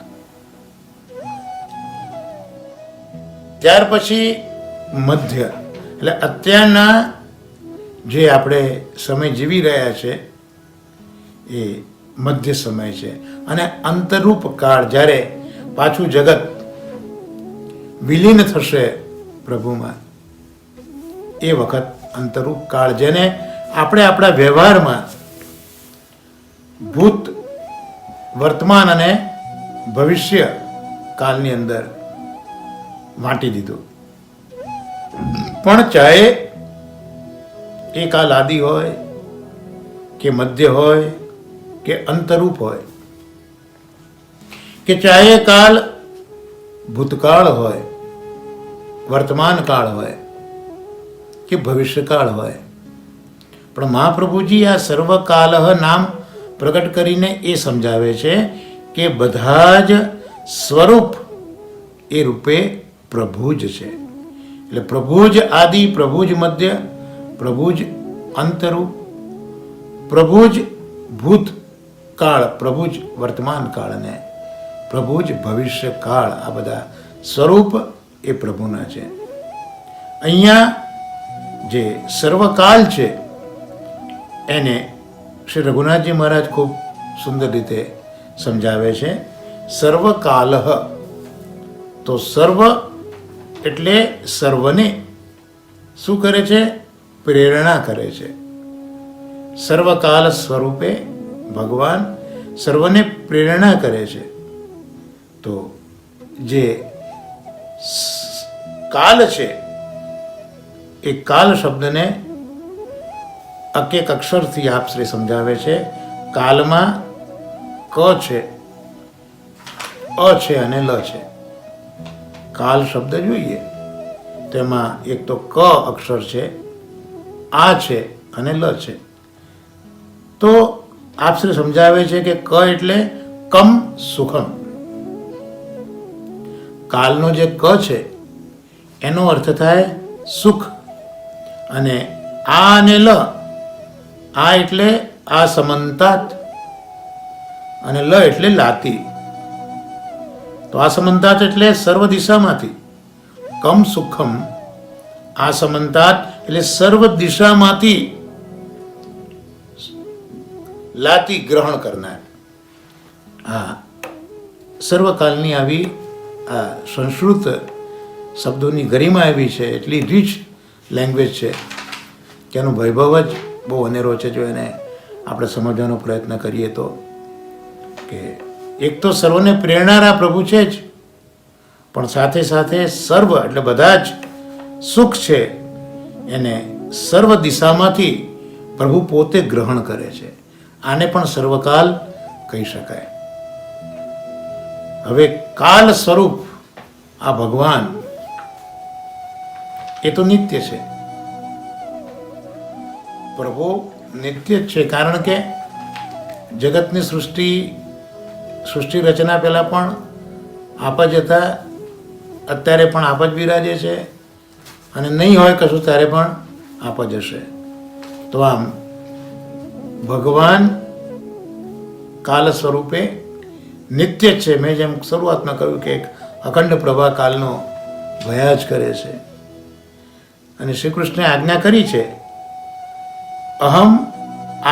ત્યાર પછી મધ્ય, એટલે અત્યારના જે આપણે સમય જીવી રહ્યા છે એ મધ્ય સમય છે. અને અંતરૂપ કાળ, જ્યારે પાછું જગત વિલીન થશે પ્રભુમાં, એ વખત અંતરૂપ કાળ, જેને આપણે આપણા વ્યવહારમાં ભૂત, વર્તમાન અને ભવિષ્ય કાલની અંદર વાંટી દીધું. પણ ચાહે એ કાલ આદિ હોય કે મધ્ય હોય કે અંતરૂપ હોય, કે ચાહે કાલ ભૂતકાળ હોય, વર્તમાન કાળ હોય કે ભવિષ્યકાળ હોય, પણ મહાપ્રભુજી આ સર્વકાલઃ નામ પ્રગટ કરીને એ સમજાવે છે કે બધા જ સ્વરૂપ એ રૂપે પ્રભુ જ છે. એટલે પ્રભુ જ આદિ, પ્રભુ જ મધ્ય, પ્રભુ જ અંતરૂપ, પ્રભુ જ ભૂતકાળ, પ્રભુ જ વર્તમાન કાળ અને પ્રભુ જ ભવિષ્ય કાળ. આ બધા સ્વરૂપ એ પ્રભુના છે. અહીંયા જે સર્વકાલ છે એને શ્રી રઘુનાથજી મહારાજ ખૂબ સુંદર રીતે સમજાવે છે. સર્વકાલઃ, તો સર્વ એટલે સર્વને શું કરે છે? પ્રેરણા કરે છે. સર્વકાલ સ્વરૂપે ભગવાન સર્વને પ્રેરણા કરે છે. તો જે કાલ છે એ કાલ શબ્દને એક અક્ષરથી આપ શ્રી સમજાવે છે. કાલમાં ક છે, અ છે અને લ છે. કાલ શબ્દ જોઈએ તેમાં એક તો ક અક્ષર છે, આ છે અને લ છે. તો આપ શ્રી સમજાવે છે કે ક એટલે કમ સુખમ. કાલનો જે ક છે એનો અર્થ થાય સુખ, અને આ અને લ, આ એટલે આ સમંતાત અને લ એટલે લાતી. તો આ સમંતાત એટલે સર્વ દિશામાંથી, કમ સુખમ આ સમંતાત એટલે સર્વ દિશામાંથી લાતી ગ્રહણ કરનાર. હા, સર્વકાલની આવી આ સંસ્કૃત શબ્દોની ગરિમા એવી છે, એટલી રીચ લેંગ્વેજ છે કે એનો વૈભવ જ બહુ અનેરો છે. જો એને આપણે સમજવાનો પ્રયત્ન કરીએ તો, કે એક તો સર્વને પ્રેરણારા પ્રભુ છે જ, પણ સાથે સાથે સર્વ એટલે બધા જ સુખ છે એને સર્વ દિશામાંથી પ્રભુ પોતે ગ્રહણ કરે છે. આને પણ સર્વકાલ કહી શકાય. હવે કાલ સ્વરૂપ આ ભગવાન એ તો નિત્ય છે. પ્રભુ નિત્ય જ છે, કારણ કે જગતની સૃષ્ટિ રચના પહેલા પણ આપ જ હતા, અત્યારે પણ આપ જ બિરાજે છે, અને નહીં હોય કશું ત્યારે પણ આપ જ હશે. તો આમ ભગવાન કાલ સ્વરૂપે નિત્ય જ છે. મેં જેમ શરૂઆતમાં કહ્યું કે એક અખંડ પ્રભા કાલનો ભયા જ કરે છે. અને શ્રી કૃષ્ણે આજ્ઞા કરી છે, અહમ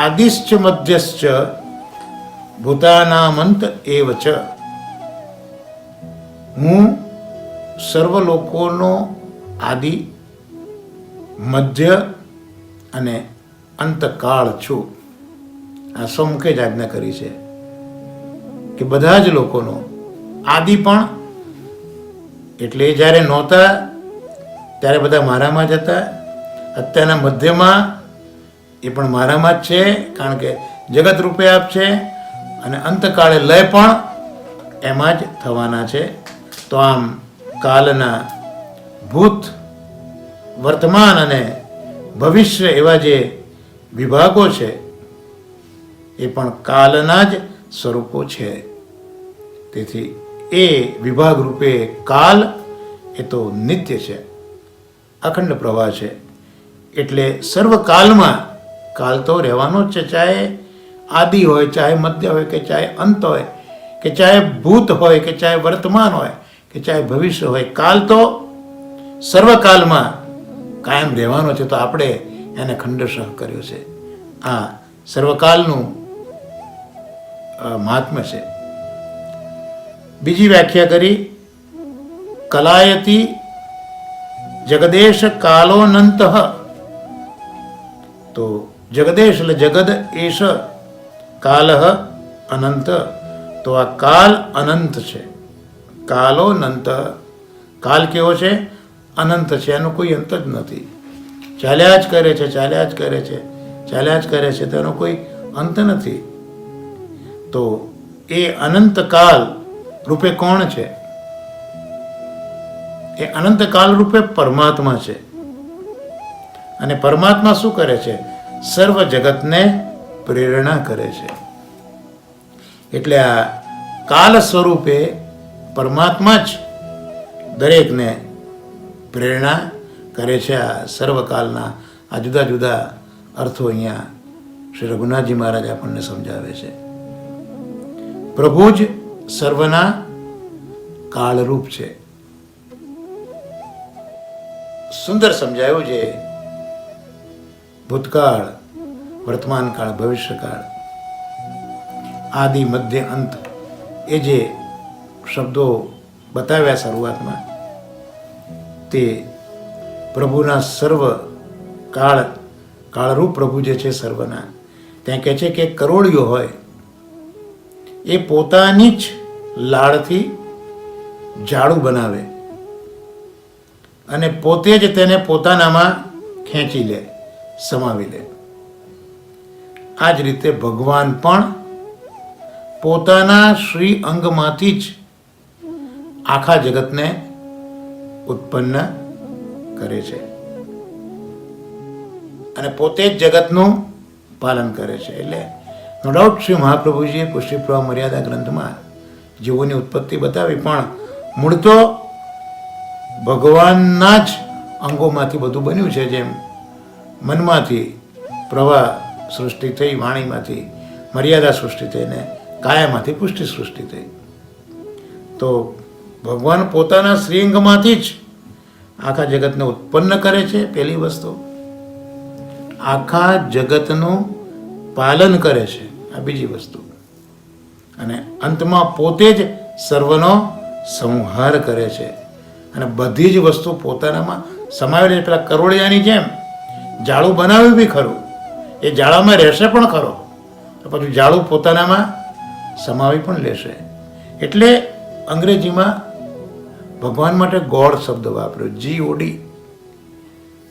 આદિશ્ચ મધ્યશ્ચ ભૂતાનામંત એવ ચ. હું સર્વ લોકોનો આદિ, મધ્ય અને અંતકાળ છું. આ સ્વમુખે જ આજ્ઞા કરી છે કે બધા જ લોકોનો આદિ પણ, એટલે જ્યારે નહોતા ત્યારે બધા મારામાં જ હતા, અત્યારના મધ્યમાં એ પણ મારામાં જ છે, કારણ કે જગત રૂપે આપ છે, અને અંતકાળે લય પણ એમાં જ થવાના છે. તો આમ કાલના ભૂત, વર્તમાન અને ભવિષ્ય એવા જે વિભાગો છે એ પણ કાલના જ સ્વરૂપો છે. તેથી એ વિભાગ રૂપે કાલ એ તો નિત્ય છે, અખંડ પ્રવાહ છે. એટલે સર્વકાલમાં કાલ તો રહેવાનો જ છે, ચાહે આદિ હોય, ચાહે મધ્ય હોય, કે ચાહે અંત હોય, કે ચાહે ભૂત હોય, કે ચાહે વર્તમાન હોય, કે ચાહે ભવિષ્ય હોય. કાલ તો સર્વકાલમાં કાયમ રહેવાનો છે. તો આપણે એને ખંડશઃ કર્યો છે. આ સર્વકાલનું મહાત્મ્ય છે. બીજી વ્યાખ્યા કરી, કલાયતી જગદેશ કાલોનંત. તો જગદેશ એટલે જગદ એશ, કાલ અનંત. તો આ કાલ અનંત છે. કાલોનંત, કાલ કેવો છે? અનંત છે, એનો કોઈ અંત જ નથી. ચાલ્યા જ કરે છે, ચાલ્યા જ કરે છે, ચાલ્યા જ કરે છે, તેનો કોઈ અંત નથી. તો એ અનંતકાલ રૂપે કોણ છે? એ અનંતકાલ રૂપે પરમાત્મા છે. અને પરમાત્મા શું કરે છે? સર્વ જગતને પ્રેરણા કરે છે. એટલે આ કાલ સ્વરૂપે પરમાત્મા જ દરેકને પ્રેરણા કરે છે. આ સર્વકાલના આ જુદા જુદા અર્થો અહીંયા શ્રી રઘુનાથજી મહારાજ આપણને સમજાવે છે. પ્રભુ જ સર્વના કાળરૂપ છે. સુંદર સમજાયું છે. ભૂતકાળ, વર્તમાન કાળ, ભવિષ્યકાળ, આદિ, મધ્ય, અંત, એ જે શબ્દો બતાવ્યા શરૂઆતમાં, તે પ્રભુના સર્વ કાળરૂપ પ્રભુ જે છે સર્વના, ત્યાં કહે છે કે કરોળિયો હોય એ પોતાની જ લાળથી ઝાડુ બનાવે અને પોતે જ તેને પોતાનામાં ખેંચી લે, સમાવી લે. આ જ રીતે ભગવાન પણ પોતાના શ્રી અંગમાંથી જ આખા જગતને ઉત્પન્ન કરે છે અને પોતે જ જગતનું પાલન કરે છે. એટલે નો ડાઉટ શ્રી મહાપ્રભુજીએ પુષ્ટિ પ્રવાહ મર્યાદા ગ્રંથમાં જીવોની ઉત્પત્તિ બતાવી, પણ મૂળ તો ભગવાનના જ અંગોમાંથી બધું બન્યું છે. જેમ મનમાંથી પ્રવાહ સૃષ્ટિ થઈ, વાણીમાંથી મર્યાદા સૃષ્ટિ થઈ ને કાયામાંથી પુષ્ટિ સૃષ્ટિ થઈ. તો ભગવાન પોતાના શ્રીઅંગમાંથી જ આખા જગતને ઉત્પન્ન કરે છે પહેલી વસ્તુ, આખા જગતનું પાલન કરે છે આ બીજી વસ્તુ, અને અંતમાં પોતે જ સર્વનો સંહાર કરે છે અને બધી જ વસ્તુ પોતાનામાં સમાવેલી. પેલા કરોળિયાની જેમ જાળું બનાવ્યું બી ખરું, એ જાળામાં રહેશે પણ ખરો, તો પછી જાળું પોતાનામાં સમાવી પણ લેશે. એટલે અંગ્રેજીમાં ભગવાન માટે ગોડ શબ્દ વાપર્યો, GOD.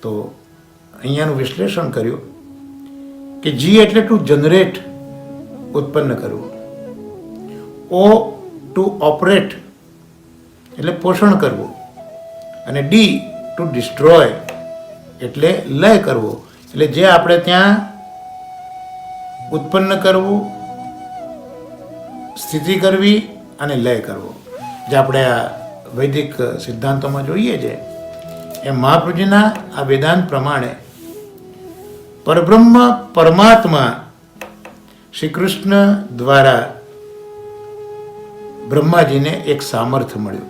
તો અહીંયાનું વિશ્લેષણ કર્યું કે G એટલે ટુ જનરેટ, ઉત્પન્ન કરવું, O ટુ ઓપરેટ એટલે પોષણ કરવું, અને D ટુ ડિસ્ટ્રોય એટલે લય કરવો. એટલે જે આપણે ત્યાં ઉત્પન્ન કરવું, સ્થિતિ કરવી અને લય કરવો, જે આપણે આ વૈદિક સિદ્ધાંતોમાં જોઈએ છે, એ મહાપ્રભુજીના આ વેદાંત પ્રમાણે પરબ્રહ્મ પરમાત્મા શ્રી કૃષ્ણ દ્વારા બ્રહ્માજીને એક સામર્થ્ય મળ્યું.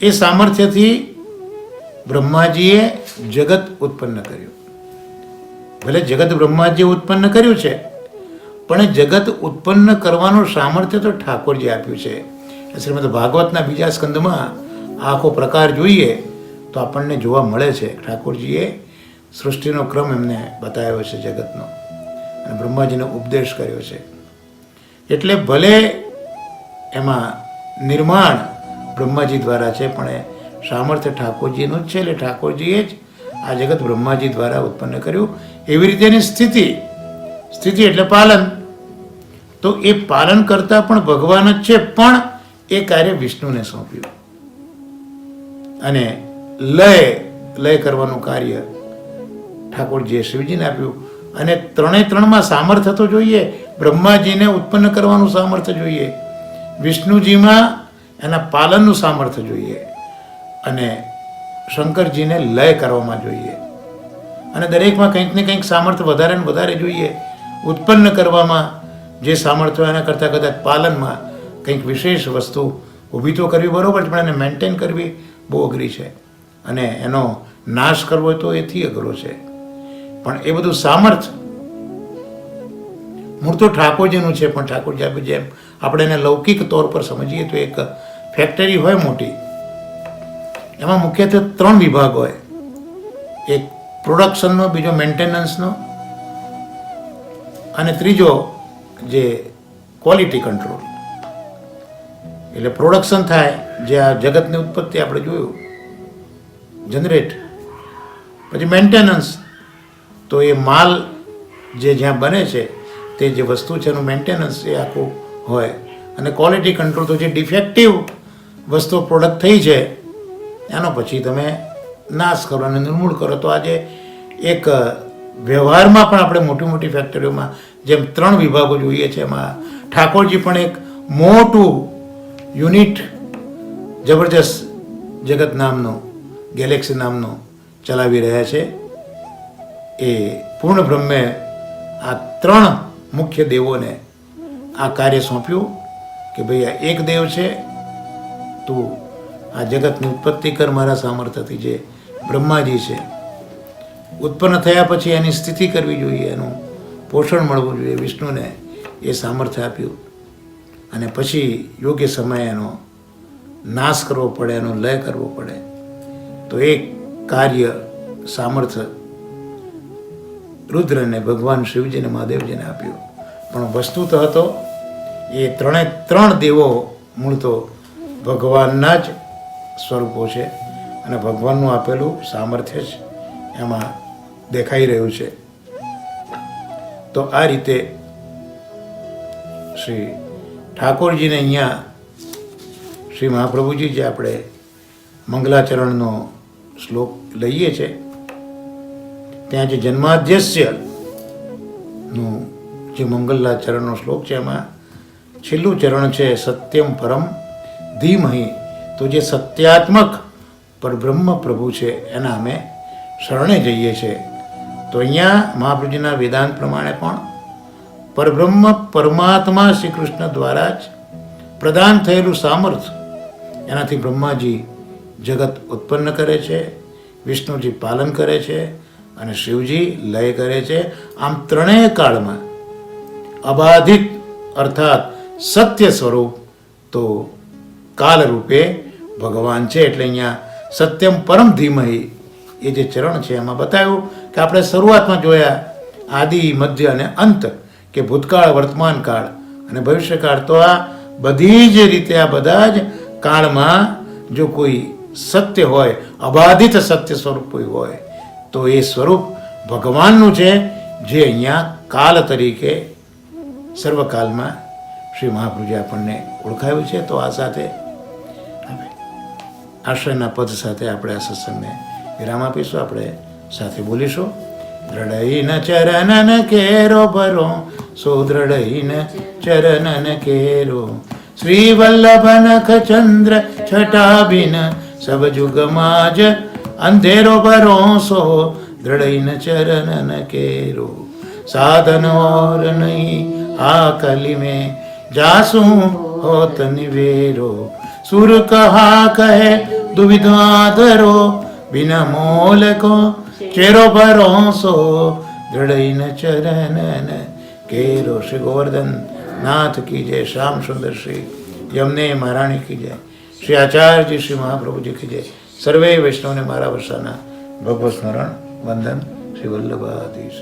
એ સામર્થ્યથી બ્રહ્માજીએ જગત ઉત્પન્ન કર્યું. ભલે જગત બ્રહ્માજીએ ઉત્પન્ન કર્યું છે, પણ જગત ઉત્પન્ન કરવાનું સામર્થ્ય તો ઠાકોરજી આપ્યું છે. શ્રીમદ ભાગવતના બીજા સ્કંદમાં આખો પ્રકાર જોઈએ તો આપણને જોવા મળે છે. ઠાકોરજીએ સૃષ્ટિનો ક્રમ એમને બતાવ્યો છે જગતનો, અને બ્રહ્માજીનો ઉપદેશ કર્યો છે. એટલે ભલે એમાં નિર્માણ બ્રહ્માજી દ્વારા છે, પણ એ સામર્થ્ય ઠાકોરજીનું જ છે. એટલે ઠાકોરજીએ જ આ જગત બ્રહ્માજી દ્વારા ઉત્પન્ન કર્યું. એવી રીતે એની સ્થિતિ એટલે પાલન, તો એ પાલન કરતા પણ ભગવાન જ છે, પણ એ કાર્ય વિષ્ણુને સોંપ્યું. અને લય કરવાનું કાર્ય ઠાકોરજીએ શિવજીને આપ્યું. અને ત્રણમાં સામર્થ્ય તો જોઈએ. બ્રહ્માજીને ઉત્પન્ન કરવાનું સામર્થ્ય જોઈએ, વિષ્ણુજીમાં એના પાલનનું સામર્થ્ય જોઈએ, અને શંકરજીને લય કરવામાં જોઈએ. અને દરેકમાં કંઈક ને કંઈક સામર્થ્ય વધારે ને વધારે જોઈએ. ઉત્પન્ન કરવામાં જે સામર્થ્ય એના કરતાં કદાચ પાલનમાં કંઈક વિશેષ વસ્તુ ઊભી તો કરવી બરાબર છે, પણ એને મેન્ટેન કરવી બહુ અઘરી છે, અને એનો નાશ કરવો તો એથી અઘરો છે. પણ એ બધું સામર્થ્ય મૂળ તો ઠાકોરજીનું છે. પણ ઠાકોરજી જેમ આપણે એને લૌકિક તौर પર સમજીએ તો એક ફેક્ટરી હોય મોટી, એમાં મુખ્યત્વે 3 વિભાગ હોય. એક પ્રોડક્શનનો, બીજો મેન્ટેનન્સનો, અને ત્રીજો જે ક્વોલિટી કંટ્રોલ. એટલે પ્રોડક્શન થાય, જે આ જગતની ઉત્પત્તિ આપણે જોયું, જનરેટ. પછી મેન્ટેનન્સ, તો એ માલ જે જ્યાં બને છે તે જે વસ્તુ છે એનું મેન્ટેનન્સ એ આખું હોય. અને ક્વોલિટી કંટ્રોલ, તો જે ડિફેક્ટિવ વસ્તુ પ્રોડક્ટ થઈ છે એનો પછી તમે નાશ કરો અને નિર્મૂળ કરો. તો આજે એક વ્યવહારમાં પણ આપણે મોટી મોટી ફેક્ટરીઓમાં જેમ 3 વિભાગો જોઈએ છે, એમાં ઠાકોરજી પણ એક મોટું યુનિટ જબરજસ્ત જગત નામનું, ગેલેક્સી નામનું ચલાવી રહ્યા છે. એ પૂર્ણ બ્રહ્મે આ 3 મુખ્ય દેવોને આ કાર્ય સોંપ્યું કે ભાઈ આ એક દેવ છે, તું આ જગતની ઉત્પત્તિ કર મારા સામર્થ્યથી. જે બ્રહ્માજી છે, ઉત્પન્ન થયા પછી એની સ્થિતિ કરવી જોઈએ, એનું પોષણ મળવું જોઈએ. વિષ્ણુને એ સામર્થ્ય આપ્યું, અને પછી યોગ્ય સમયે એનો નાશ કરવો પડે, એનો લય કરવો પડે. તો એ કાર્ય સામર્થ્ય રુદ્રને, ભગવાન શિવજીને, મહાદેવજીને આપ્યું. પણ વસ્તુતઃ તો એ 3 દેવો મૂળ તો ભગવાનના જ સ્વરૂપો છે, અને ભગવાનનું આપેલું સામર્થ્ય જ એમાં દેખાઈ રહ્યું છે. તો આ રીતે શ્રી ઠાકોરજીને અહીંયા શ્રી મહાપ્રભુજી જે આપણે મંગલાચરણનો શ્લોક લઈએ છીએ ત્યાં જે જન્માદ્યસ્યનું જે મંગલાચરણનો શ્લોક છે એમાં છેલ્લું ચરણ છે સત્યમ પરમ ધીમહિ. તો જે સત્યાત્મક પરબ્રહ્મ પ્રભુ છે એના અમે શરણે જઈએ છીએ. તો અહીંયા મહાપ્રભુજીના વેદાંત પ્રમાણે પણ પરબ્રહ્મ પરમાત્મા શ્રી કૃષ્ણ દ્વારા જ પ્રદાન થયેલું સામર્થ્ય, એનાથી બ્રહ્માજી જગત ઉત્પન્ન કરે છે, વિષ્ણુજી પાલન કરે છે અને શિવજી લય કરે છે. આમ ત્રણેય કાળમાં અબાધિત અર્થાત સત્ય સ્વરૂપ તો કાલ રૂપે ભગવાન છે. એટલે અહીંયા સત્યમ પરમ ધીમહિ એ જે ચરણ છે એમાં બતાવ્યું કે આપણે શરૂઆતમાં જોયા આદિ, મધ્ય અને અંત, કે ભૂતકાળ, વર્તમાન કાળ અને ભવિષ્યકાળ. તો આ બધી જ રીતે આ બધા જ કાળમાં જો કોઈ સત્ય હોય, અબાધિત સત્ય સ્વરૂપ કોઈ હોય તો એ સ્વરૂપ ભગવાનનું છે, જે અહીંયા કાલ તરીકે સર્વકાલમાં શ્રી મહાપ્રભુજી આપણને ઓળખાયું છે. તો આ સાથે આશ્રયના પદ સાથે આપણે આ સત્સંગને વિરામ આપીશું. આપણે સાથે બોલીશું. દ્રઢઈન ચરણન કેરો ભરો, સુદૃઢઈન ચરણન કેરો, શ્રી વલ્લભ નખ ચંદ્ર છટાબિન, સબ જુગમાજ અંધેરો ભરોસો, દ્રઢઈન ચરણન કેરો, સાધન ઓર નહીં આ કલી में जासू होत निवेरो, सुर कहा कहे दुविधा धरो, बिना मोल को चेरो भरोसो, दृढ़ चरणन केरो. श्री गोवर्धन नाथ की जय, श्याम सुंदर श्री यमुने महाराणी की जय, श्री आचार्य जी श्री महाप्रभु जी की जय. सर्वे वैष्णव ने मारा वर्षाना भगवत स्मरण वंदन. श्री वल्लभाधीश.